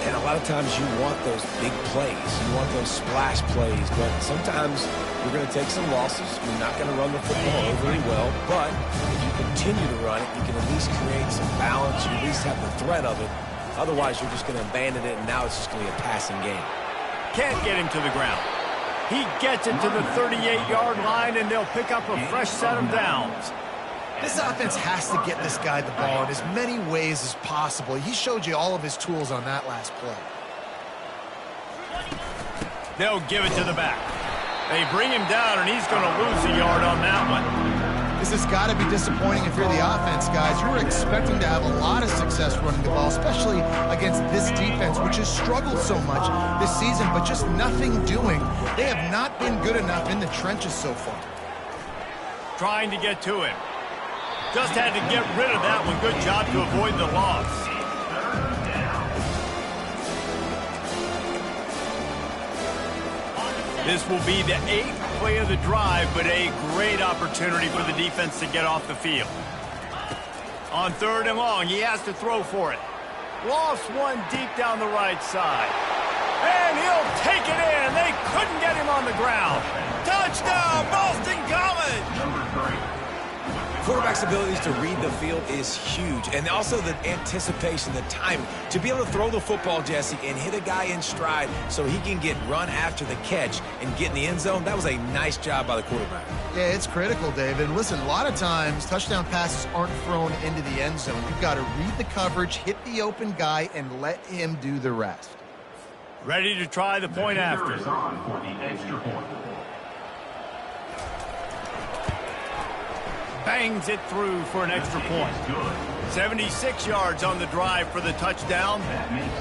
And a lot of times you want those big plays. You want those splash plays. But sometimes you're going to take some losses. You're not going to run the football overly well. But if you continue to run it, you can at least create some balance. You at least have the threat of it. Otherwise, you're just going to abandon it, and now it's just going to be a passing game. Can't get him to the ground. He gets it to the 38-yard line, and they'll pick up a fresh set of downs. This offense has to get this guy the ball in as many ways as possible. He showed you all of his tools on that last play. They'll give it to the back. They bring him down, and he's going to lose a yard on that one. This has got to be disappointing if you're the offense, guys. You were expecting to have a lot of success running the ball, especially against this defense, which has struggled so much this season, but just nothing doing. They have not been good enough in the trenches so far. Trying to get to him. Just had to get rid of that one. Good job to avoid the loss. This will be the 8th play of the drive, but a great opportunity for the defense to get off the field. On 3rd and long, he has to throw for it. Lost one deep down the right side. And he'll take it in. They couldn't get him on the ground. Touchdown, Boston College! Quarterback's abilities to read the field is huge. And also the anticipation, the time to be able to throw the football, Jesse, and hit a guy in stride so he can get run after the catch and get in the end zone. That was a nice job by the quarterback. Yeah, it's critical, David. Listen, a lot of times touchdown passes aren't thrown into the end zone. You've got to read the coverage, hit the open guy, and let him do the rest. Ready to try the point after. Is on for the extra point. Bangs it through for an extra point. 76 yards on the drive for the touchdown,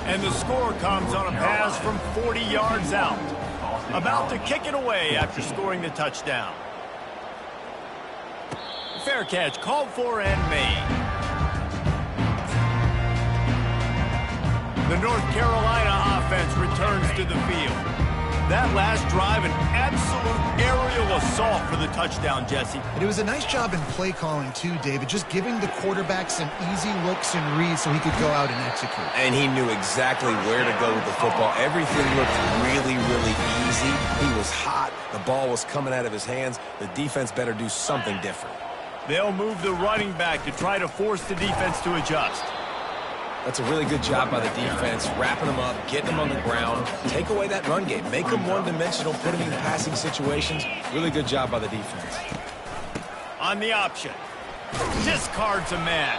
and the score comes on a pass from 40 yards out. About to kick it away after scoring the touchdown. Fair catch called for and made. The North Carolina offense returns to the field. That last drive, an absolute aerial assault for the touchdown, Jesse. And it was a nice job in play calling, too, David, just giving the quarterback some easy looks and reads so he could go out and execute. And he knew exactly where to go with the football. Everything looked really, really easy. He was hot. The ball was coming out of his hands. The defense better do something different. They'll move the running back to try to force the defense to adjust. That's a really good job by the defense, wrapping them up, getting them on the ground. Take away that run game. Make them one-dimensional, put them in passing situations. Really good job by the defense. On the option. Discards a man.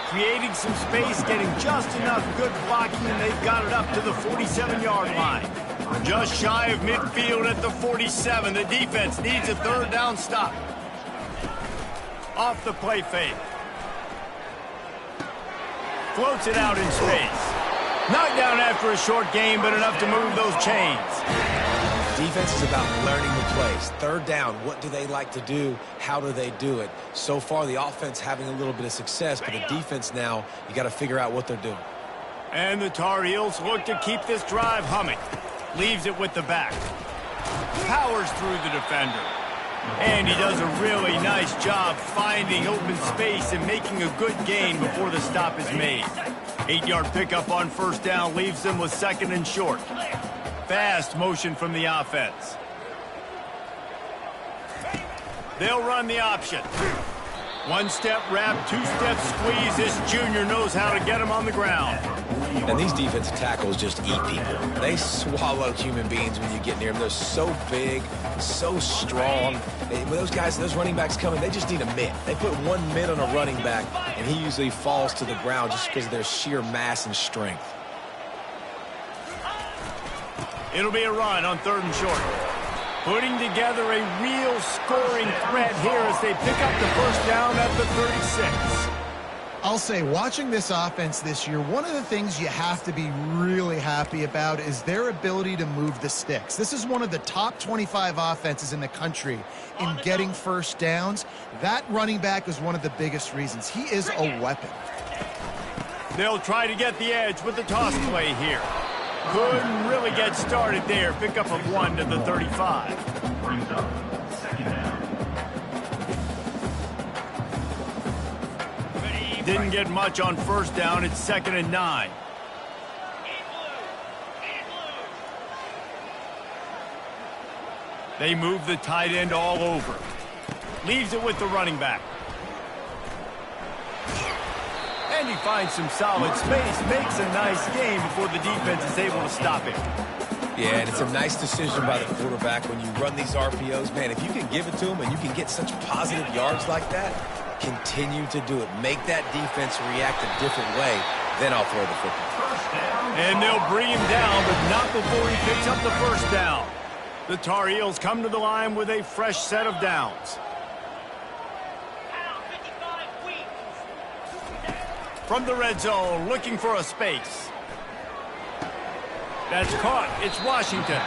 Creating some space, getting just enough good blocking, and they've got it up to the 47-yard line. Just shy of midfield at the 47. The defense needs a 3rd down stop. Off the play fake. Floats it out in space. Knocked down after a short game, but enough to move those chains. Defense is about learning the plays. 3rd down, what do they like to do? How do they do it? So far, the offense having a little bit of success, but the defense now, you got to figure out what they're doing. And the Tar Heels look to keep this drive humming. Leaves it with the back. Powers through the defender. And he does a really nice job finding open space and making a good gain before the stop is made. 8-yard pickup on 1st down leaves them with 2nd and short. Fast motion from the offense. They'll run the option. 1-step wrap, 2-step squeeze. This junior knows how to get him on the ground. And these defensive tackles just eat people. They swallow human beings when you get near them. They're so big, so strong. When those guys, those running backs come in, they just need a mitt. They put 1 mitt on a running back, and he usually falls to the ground just because of their sheer mass and strength. It'll be a run on 3rd and short. Putting together a real scoring threat here as they pick up the 1st down at the 36. I'll say, watching this offense this year, one of the things you have to be really happy about is their ability to move the sticks. This is one of the top 25 offenses in the country in getting 1st downs. That running back is one of the biggest reasons. He is a weapon. They'll try to get the edge with the toss play here. Couldn't really get started there. Pick up of 1 to the 35. Brings up 2nd down. Didn't get much on 1st down. It's 2nd and 9. They move the tight end all over. Leaves it with the running back. And he finds some solid space, makes a nice gain before the defense is able to stop him. Yeah, and it's a nice decision by the quarterback when you run these RPOs. Man, if you can give it to him and you can get such positive yards like that, continue to do it. Make that defense react a different way, then I'll throw the football. And they'll bring him down, but not before he picks up the first down. The Tar Heels come to the line with a fresh set of downs. From the red zone, looking for a space. That's caught. It's Washington.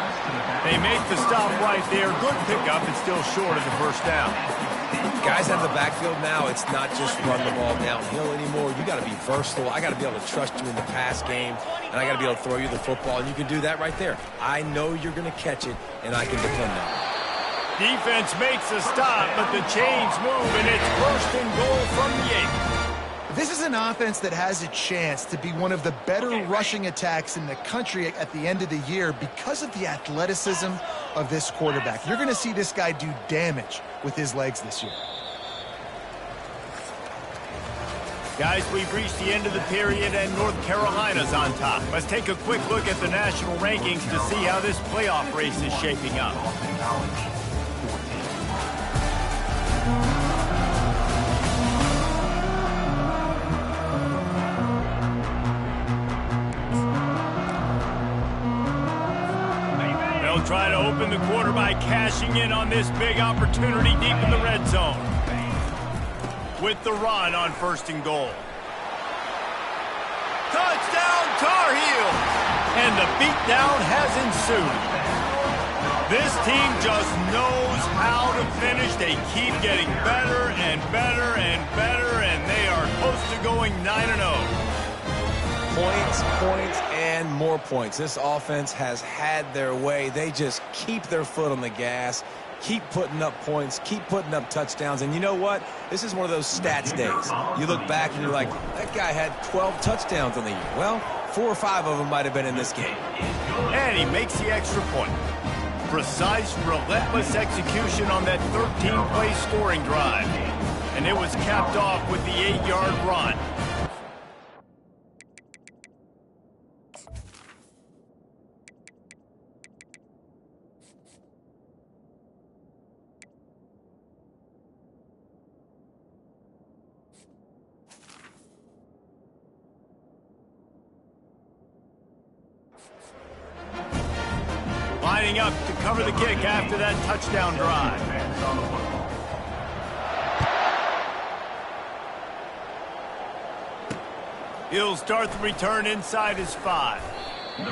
They make the stop right there. Good pickup. It's still short of the first down. Guys out of the backfield now, it's not just run the ball downhill anymore. You got to be versatile. I got to be able to trust you in the pass game, and I got to be able to throw you the football, and you can do that right there. I know you're going to catch it, and I can depend on it. Defense makes a stop, but the chains move, and it's first and goal from the 8. This is an offense that has a chance to be one of the better rushing attacks in the country at the end of the year because of the athleticism of this quarterback. You're going to see this guy do damage with his legs this year. Guys, we've reached the end of the period, and North Carolina's on top. Let's take a quick look at the national rankings to see how this playoff race is shaping up. They'll try to open the quarter by cashing in on this big opportunity deep in the red zone. With the run on first and goal. Touchdown, Tar Heels! And the beatdown has ensued. This team just knows how to finish. They keep getting better and better and better, and they are close to going 9-0. Points, points, and more points. This offense has had their way. They just keep their foot on the gas, keep putting up points, keep putting up touchdowns. And you know what? This is one of those stats days. You look back and you're like, that guy had 12 touchdowns on the year. Well, 4 or 5 of them might have been in this game. And he makes the extra point. Precise, relentless execution on that 13-play scoring drive. And it was capped off with the 8-yard run. Lining up to cover the kick after that touchdown drive. He'll start the return inside his 5.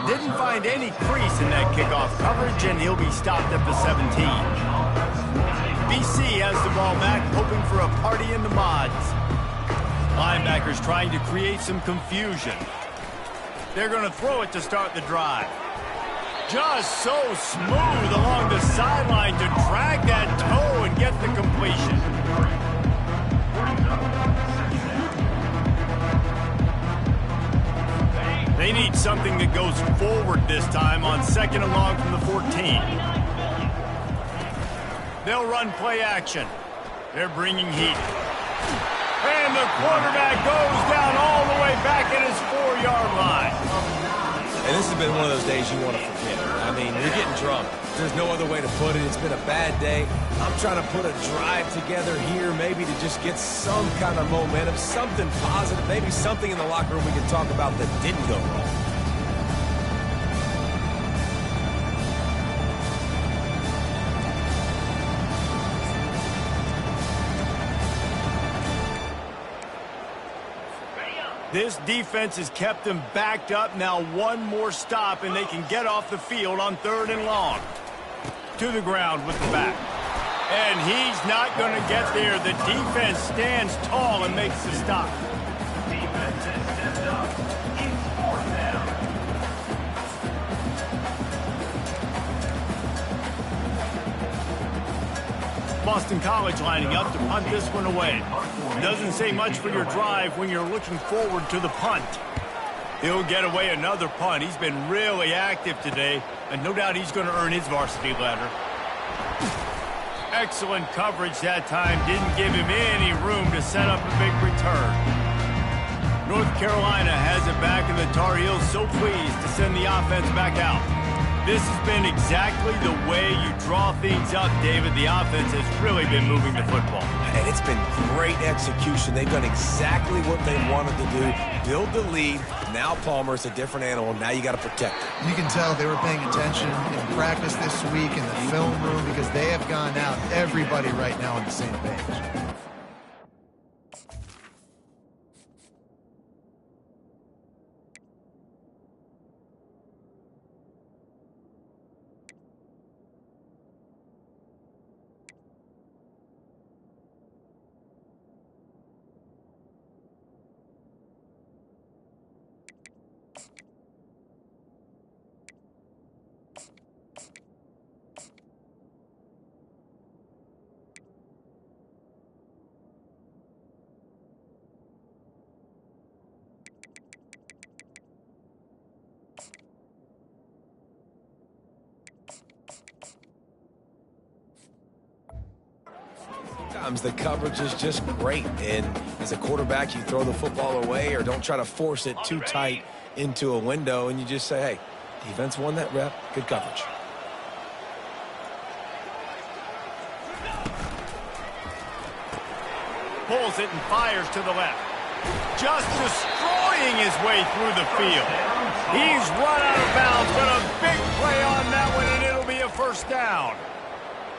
Didn't find any crease in that kickoff coverage, and he'll be stopped at the 17. BC has the ball back, hoping for a party in the mods. Linebackers trying to create some confusion. They're going to throw it to start the drive. Just so smooth along the sideline to drag that toe and get the completion. They need something that goes forward this time on second and long from the 14. They'll run play action. They're bringing heat. And the quarterback goes down all the way back at his 4-yard line. And this has been one of those days you want to forget. I mean, you're getting drunk. There's no other way to put it. It's been a bad day. I'm trying to put a drive together here, maybe to just get some kind of momentum, something positive, maybe something in the locker room we can talk about that didn't go wrong. This defense has kept them backed up. Now one more stop, and they can get off the field on third and long. To the ground with the back. And he's not going to get there. The defense stands tall and makes the stop. Defense has stepped up. It's 4th down. Boston College lining up to punt this one away. Doesn't say much for your drive when you're looking forward to the punt. He'll get away another punt. He's been really active today, and no doubt he's going to earn his varsity letter. Excellent coverage that time. Didn't give him any room to set up a big return. North Carolina has it back, and the Tar Heels so pleased to send the offense back out. This has been exactly the way you draw things up, David. The offense has really been moving the football. And it's been great execution. They've done exactly what they wanted to do. Build the lead. Now Palmer's a different animal. Now you got to protect it. You can tell they were paying attention in practice this week in the film room because they have gone out, everybody right now on the same page. Sometimes the coverage is just great, and as a quarterback, you throw the football away or don't try to force it too tight into a window, and you just say, hey, defense won that rep, good coverage. Pulls it and fires to the left. Just destroying his way through the field. He's run out of bounds, but a big play on that one, and it'll be a first down.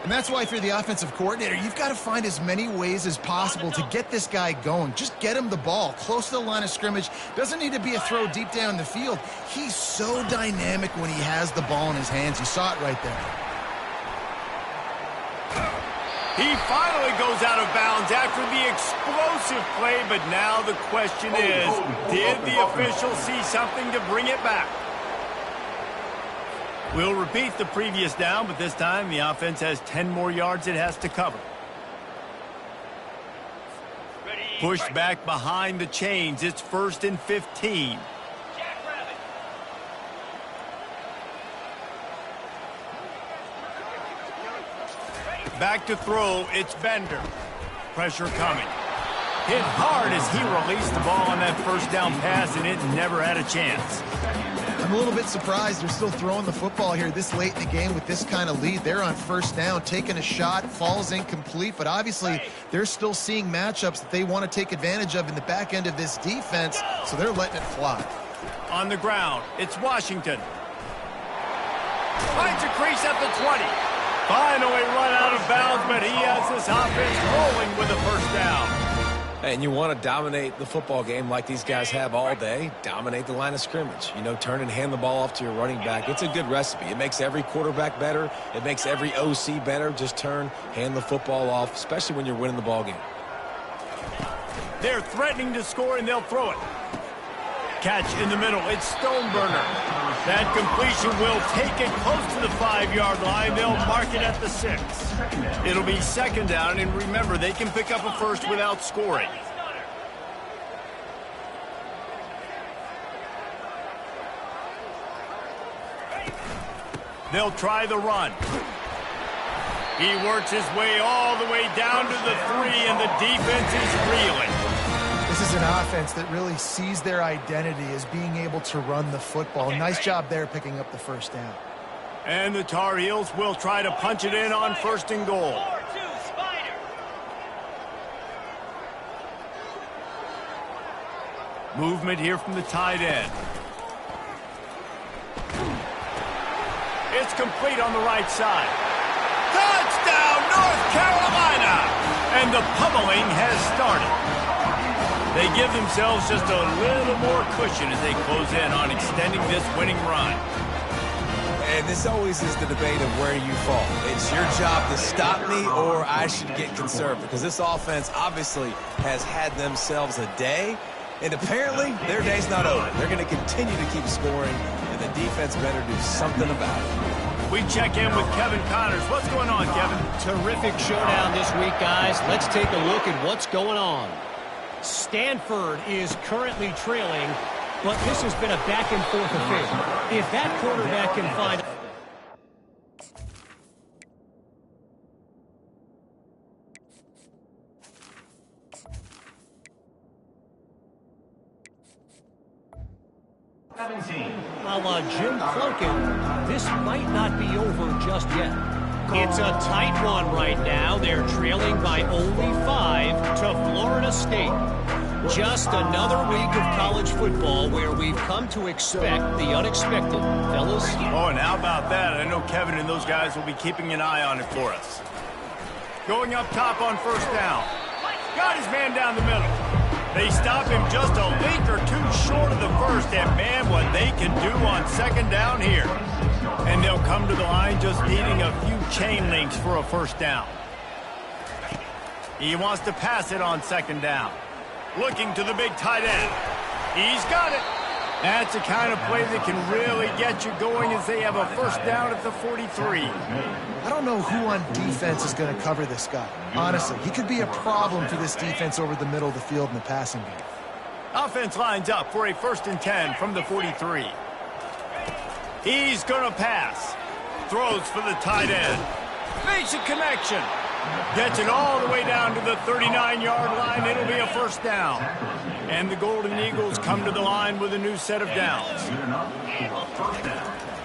And that's why if you're the offensive coordinator, you've got to find as many ways as possible to get this guy going. Just get him the ball close to the line of scrimmage. Doesn't need to be a throw deep down the field. He's so dynamic when he has the ball in his hands. You saw it right there. He finally goes out of bounds after the explosive play, but now the question is, did the official see something to bring it back? We'll repeat the previous down, but this time the offense has 10 more yards it has to cover. Pushed back behind the chains. It's 1st and 15. Back to throw. It's Bender. Pressure coming. Hit hard as he released the ball on that first down pass, and it never had a chance. I'm a little bit surprised they're still throwing the football here this late in the game with this kind of lead. They're on first down, taking a shot, falls incomplete, but obviously they're still seeing matchups that they want to take advantage of in the back end of this defense, so they're letting it fly. On the ground, it's Washington. Finds a crease at the 20. Finally run out of bounds, but he has this offense rolling with a first down. And you want to dominate the football game like these guys have all day. Dominate the line of scrimmage. You know, turn and hand the ball off to your running back. It's a good recipe. It makes every quarterback better. It makes every OC better. Just turn, hand the football off, especially when you're winning the ball game. They're threatening to score, and they'll throw it. Catch in the middle. It's Stoneburner. That completion will take it close to the 5-yard line. They'll mark it at the 6. It'll be second down, and remember, they can pick up a first without scoring. They'll try the run. He works his way all the way down to the 3, and the defense is reeling. This is an offense that really sees their identity as being able to run the football. Nice job there picking up the first down. And the Tar Heels will try to punch it in on 1st and goal. Movement here from the tight end. It's complete on the right side. Touchdown, North Carolina! And the pummeling has started. They give themselves just a little more cushion as they close in on extending this winning run. And this always is the debate of where you fall. It's your job to stop me or I should get conservative, because this offense obviously has had themselves a day, and apparently their day's not over. They're going to continue to keep scoring, and the defense better do something about it. We check in with Kevin Connors. What's going on, Kevin? Terrific showdown this week, guys. Let's take a look at what's going on. Stanford is currently trailing, but this has been a back-and-forth affair. If that quarterback can find... Jim Cloken, this might not be over just yet. It's a tight one right now. They're trailing by only 5 to Florida State. Just another week of college football where we've come to expect the unexpected, fellas. Oh, and how about that? I know Kevin and those guys will be keeping an eye on it for us. Going up top on first down. Got his man down the middle. They stop him just a link or two short of the first, and man, what they can do on second down here. And they'll come to the line just needing a few chain links for a first down. He wants to pass it on second down. Looking to the big tight end. He's got it. That's the kind of play that can really get you going as they have a first down at the 43. I don't know who on defense is going to cover this guy. Honestly, he could be a problem for this defense over the middle of the field in the passing game. Offense lines up for a 1st and 10 from the 43. He's going to pass. Throws for the tight end. Makes a connection. Gets it all the way down to the 39-yard line. It'll be a first down. And the Golden Eagles come to the line with a new set of downs.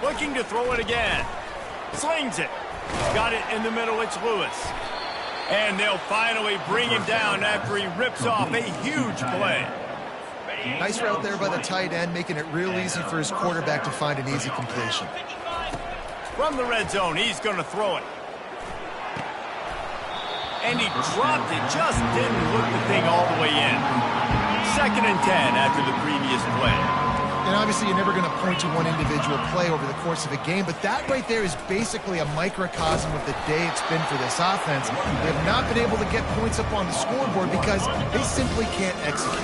Looking to throw it again. Slings it. Got it in the middle. It's Lewis. And they'll finally bring him down after he rips off a huge play. Nice route there by the tight end, making it real easy for his quarterback to find an easy completion. From the red zone, he's going to throw it. And he dropped it, just didn't hook the thing all the way in. 2nd and 10 after the previous play. And obviously you're never going to point to one individual play over the course of a game, but that right there is basically a microcosm of the day it's been for this offense. They have not been able to get points up on the scoreboard because they simply can't execute.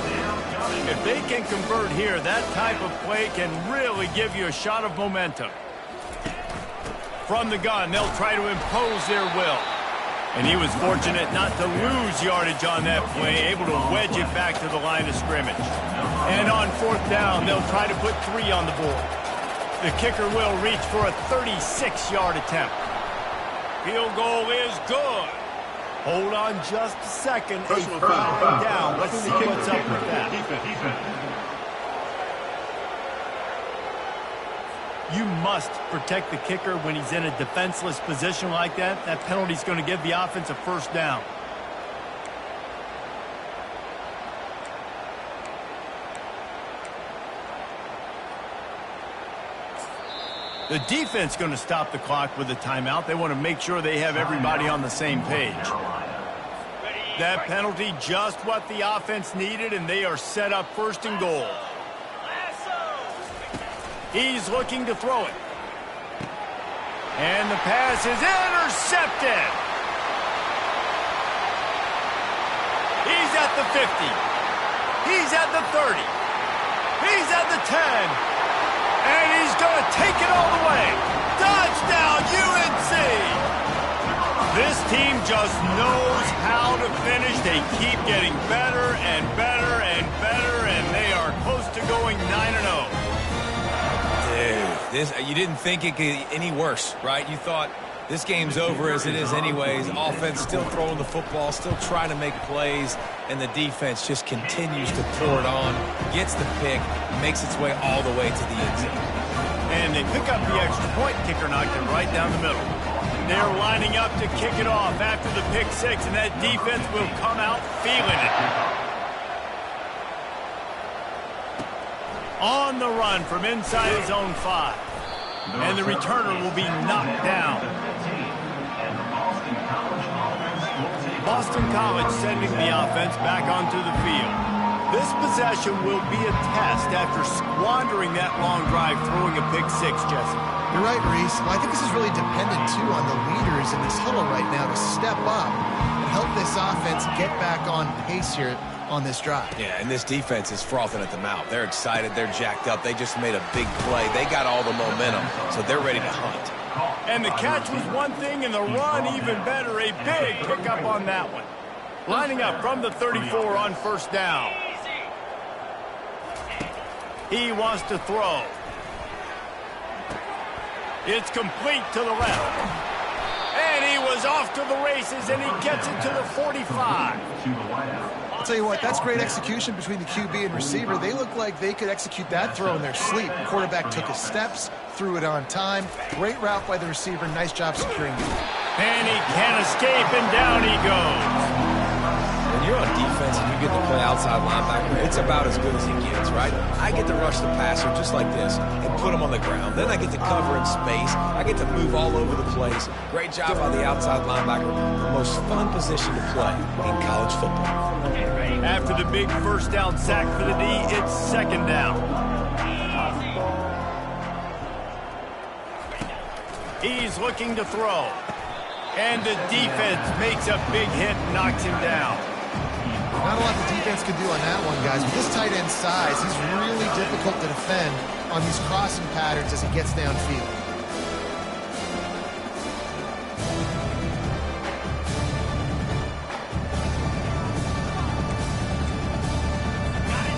If they can convert here, that type of play can really give you a shot of momentum. From the gun, they'll try to impose their will. And he was fortunate not to lose yardage on that play, able to wedge it back to the line of scrimmage. And on 4th down, they'll try to put 3 on the board. The kicker will reach for a 36-yard attempt. Field goal is good. Hold on just a second. A flag down. Let's see what's up with that. You must protect the kicker when he's in a defenseless position like that. That penalty's going to give the offense a first down. The defense going to stop the clock with a timeout. They want to make sure they have everybody on the same page. That penalty just what the offense needed, and they are set up 1st and goal. He's looking to throw it. And the pass is intercepted. He's at the 50. He's at the 30. He's at the 10. And he's going to take it all the way. Touchdown, UNC! This team just knows how to finish. They keep getting better and better and better, and they are close to going 9-0. You didn't think it could get any worse, right? You thought this game's over as it is anyways. Offense still throwing the football, still trying to make plays, and the defense just continues to pour it on, gets the pick, makes its way all the way to the end zone. And they pick up the extra point. Kicker knocked it right down the middle. They're lining up to kick it off after the pick 6, and that defense will come out feeling it. On the run from inside his own 5. And the returner will be knocked down. Boston College sending the offense back onto the field. This possession will be a test after squandering that long drive throwing a pick 6, Jesse. You're right, Reese. Well, I think this is really dependent, too, on the leaders in this huddle right now to step up and help this offense get back on pace here on this drive. Yeah, and this defense is frothing at the mouth. They're excited. They're jacked up. They just made a big play. They got all the momentum, so they're ready to hunt. And the catch was one thing, and the run even better. A big pickup on that one. Lining up from the 34 on 1st down. He wants to throw. It's complete to the left. And he was off to the races, and he gets it to the 45. I'll tell you what, that's great execution between the QB and receiver. They look like they could execute that throw in their sleep. The quarterback took his steps, threw it on time. Great route by the receiver. Nice job securing it. And he can't escape, and down he goes. When you're on defense and you get to play outside linebacker, it's about as good as it gets, right? I get to rush the passer just like this and put him on the ground. Then I get to cover in space. I get to move all over the place. Great job by the outside linebacker. The most fun position to play in college football. After the big first down sack for the D, it's second down. He's looking to throw. And the defense makes a big hit and knocks him down. Not a lot the defense can do on that one, guys. With this tight end size, he's really difficult to defend on these crossing patterns as he gets downfield.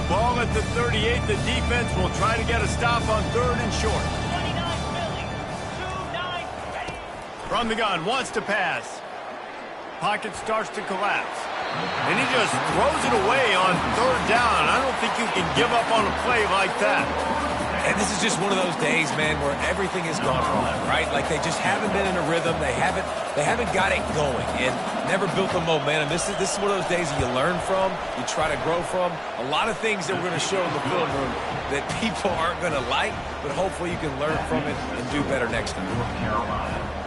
Ball at the 38. The defense will try to get a stop on third and short. From the gun, wants to pass. Pocket starts to collapse. And he just throws it away on third down. I don't think you can give up on a play like that. And this is just one of those days, man, where everything has gone wrong, right? Like they just haven't been in a rhythm. They haven't got it going and never built the momentum. This is one of those days that you learn from, you try to grow from. A lot of things that we're going to show in the film room that people aren't going to like, but hopefully you can learn from it and do better next time.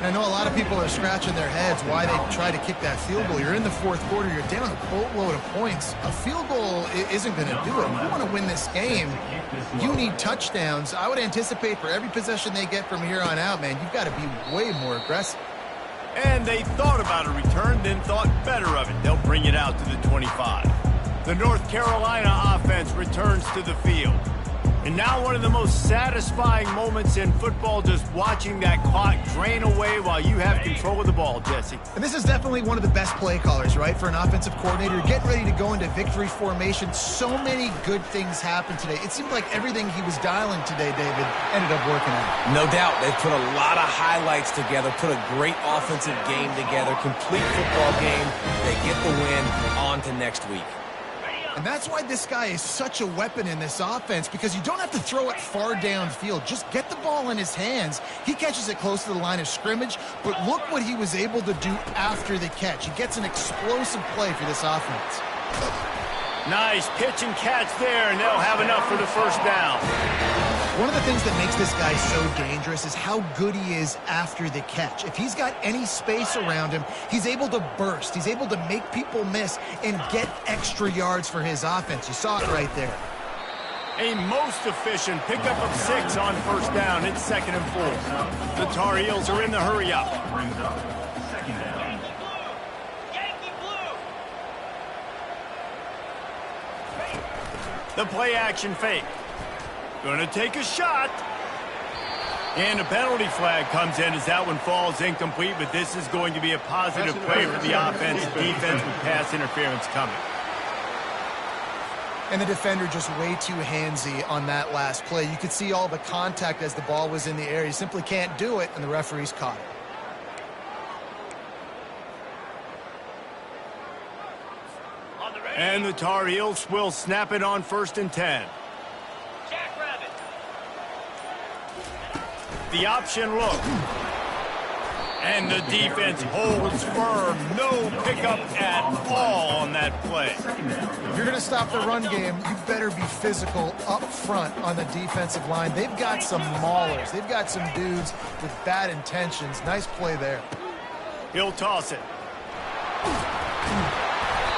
I know a lot of people are scratching their heads why they try to kick that field goal. You're in the fourth quarter. You're down a boatload of points. A field goal isn't going to do it. You want to win this game, you need touchdowns. I would anticipate for every possession they get from here on out, man, you've got to be way more aggressive. And they thought about a return, then thought better of it. They'll bring it out to the 25. The North Carolina offense returns to the field. And now one of the most satisfying moments in football, just watching that clock drain away while you have control of the ball, Jesse. And this is definitely one of the best play callers, right, for an offensive coordinator. Getting ready to go into victory formation. So many good things happened today. It seemed like everything he was dialing today, David, ended up working out. No doubt. They put a lot of highlights together, put a great offensive game together, complete football game. They get the win. On to next week. And that's why this guy is such a weapon in this offense, because you don't have to throw it far downfield. Just get the ball in his hands. He catches it close to the line of scrimmage, but look what he was able to do after the catch. He gets an explosive play for this offense. Nice pitch and catch there, and they'll have enough for the first down. One of the things that makes this guy so dangerous is how good he is after the catch. If he's got any space around him, he's able to burst. He's able to make people miss and get extra yards for his offense. You saw it right there. A most efficient pickup of 6 on first down. It's 2nd and 4. The Tar Heels are in the hurry-up. The play-action fake. Gonna take a shot. And a penalty flag comes in as that one falls incomplete, but this is going to be a positive play for the offense. Defense with pass interference coming. And the defender just way too handsy on that last play. You could see all the contact as the ball was in the air. He simply can't do it, and the referees caught it. And the Tar Heels will snap it on 1st and 10. The option look. And the defense holds firm. No pickup at all on that play. If you're going to stop the run game, you better be physical up front on the defensive line. They've got some maulers. They've got some dudes with bad intentions. Nice play there. He'll toss it.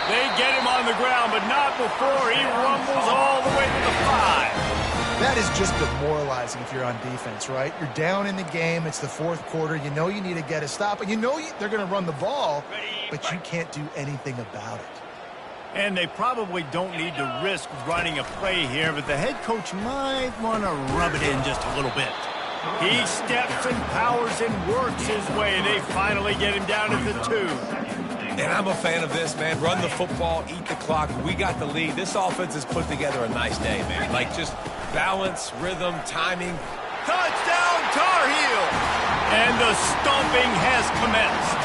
They get him on the ground, but not before he rumbles all the way to the 5. That is just demoralizing if you're on defense, right? You're down in the game. It's the fourth quarter. You know you need to get a stop, and you know they're going to run the ball, but you can't do anything about it. And they probably don't need to risk running a play here, but the head coach might want to rub it in just a little bit. He steps and powers and works his way. They finally get him down at the 2. And I'm a fan of this, man. Run the football, eat the clock. We got the lead. This offense has put together a nice day, man. Like, just balance, rhythm, timing. Touchdown, Tar Heel! And the stomping has commenced.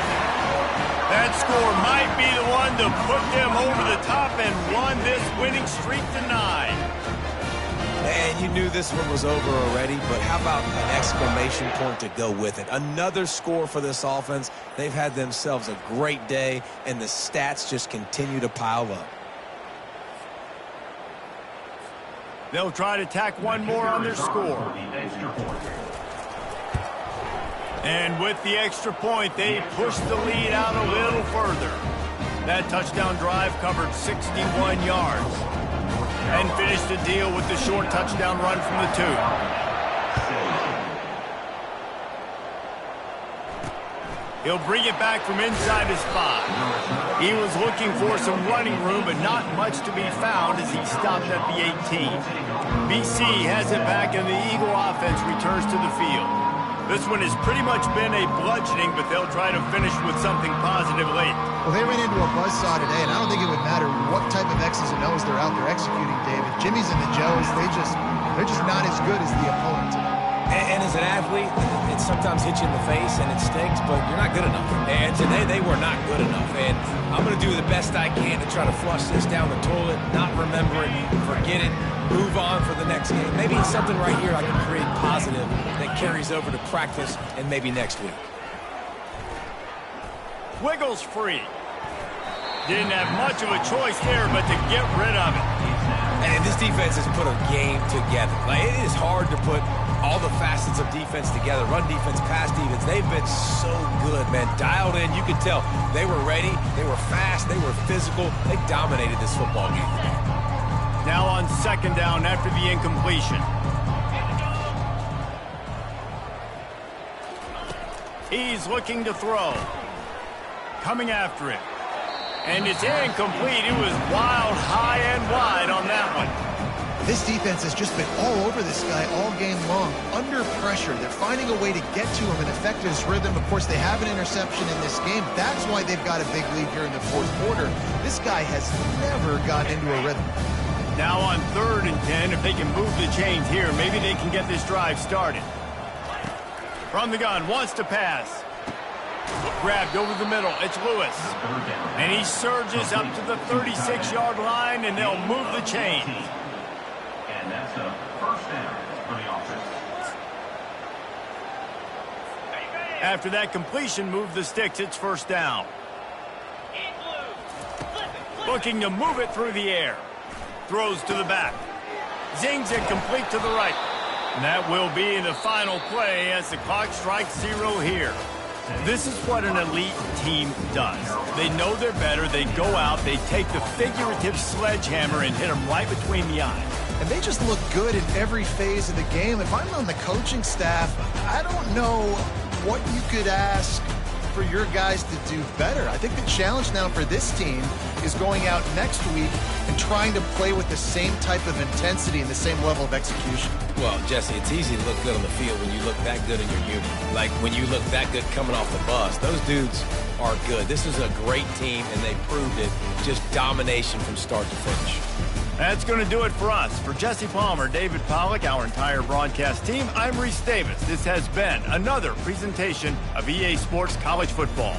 That score might be the one to put them over the top and run this winning streak to 9. And you knew this one was over already, but how about an exclamation point to go with it? Another score for this offense. They've had themselves a great day, and the stats just continue to pile up. They'll try to tack one more on their score. And with the extra point, they push the lead out a little further. That touchdown drive covered 61 yards. And finished the deal with the short touchdown run from the 2. He'll bring it back from inside his 5. He was looking for some running room, but not much to be found as he stopped at the 18. BC has it back, and the Eagle offense returns to the field. This one has pretty much been a bludgeoning, but they'll try to finish with something positive late. Well, they ran into a buzzsaw today, and I don't think it would matter what type of X's and O's they're out there executing, David. Jimmy's and the Joes, they're just not as good as the opponent today. And as an athlete, it sometimes hits you in the face and it stinks, but you're not good enough. And today they were not good enough. And I'm going to do the best I can to try to flush this down the toilet, not remember it, forget it, move on for the next game. Maybe it's something right here I can create positive that carries over to practice and maybe next week. Wiggles free. Didn't have much of a choice there, but to get rid of it. And this defense has put a game together. Like, it is hard to put all the facets of defense together. Run defense, pass defense. They've been so good, man. Dialed in. You could tell they were ready. They were fast. They were physical. They dominated this football game. Now on second down after the incompletion. He's looking to throw. Coming after it. And it's incomplete. It was wild, high and wide on that one. This defense has just been all over this guy all game long. Under pressure, they're finding a way to get to him and affect his rhythm. Of course, they have an interception in this game. That's why they've got a big lead here in the fourth quarter. This guy has never gotten into a rhythm. Now on 3rd and 10, if they can move the chains here, maybe they can get this drive started. From the gun, wants to pass. Grabbed over the middle. It's Lewis. And he surges up to the 36-yard line, and they'll move the chains. And that's a first down for the offense. After that completion, move the sticks. It's first down. Looking to move it through the air. Throws to the back. Zings it complete to the right. And that will be the final play as the clock strikes 0 here. This is what an elite team does. They know they're better. They go out. They take the figurative sledgehammer and hit them right between the eyes. And they just look good in every phase of the game. If I'm on the coaching staff, I don't know what you could ask for your guys to do better. I think the challenge now for this team is going out next week and trying to play with the same type of intensity and the same level of execution. Well, Jesse, it's easy to look good on the field when you look that good in your unit. Like when you look that good coming off the bus. Those dudes are good. This is a great team, and they proved it. Just domination from start to finish. That's going to do it for us. For Jesse Palmer, David Pollack, our entire broadcast team, I'm Reese Davis. This has been another presentation of EA Sports College Football.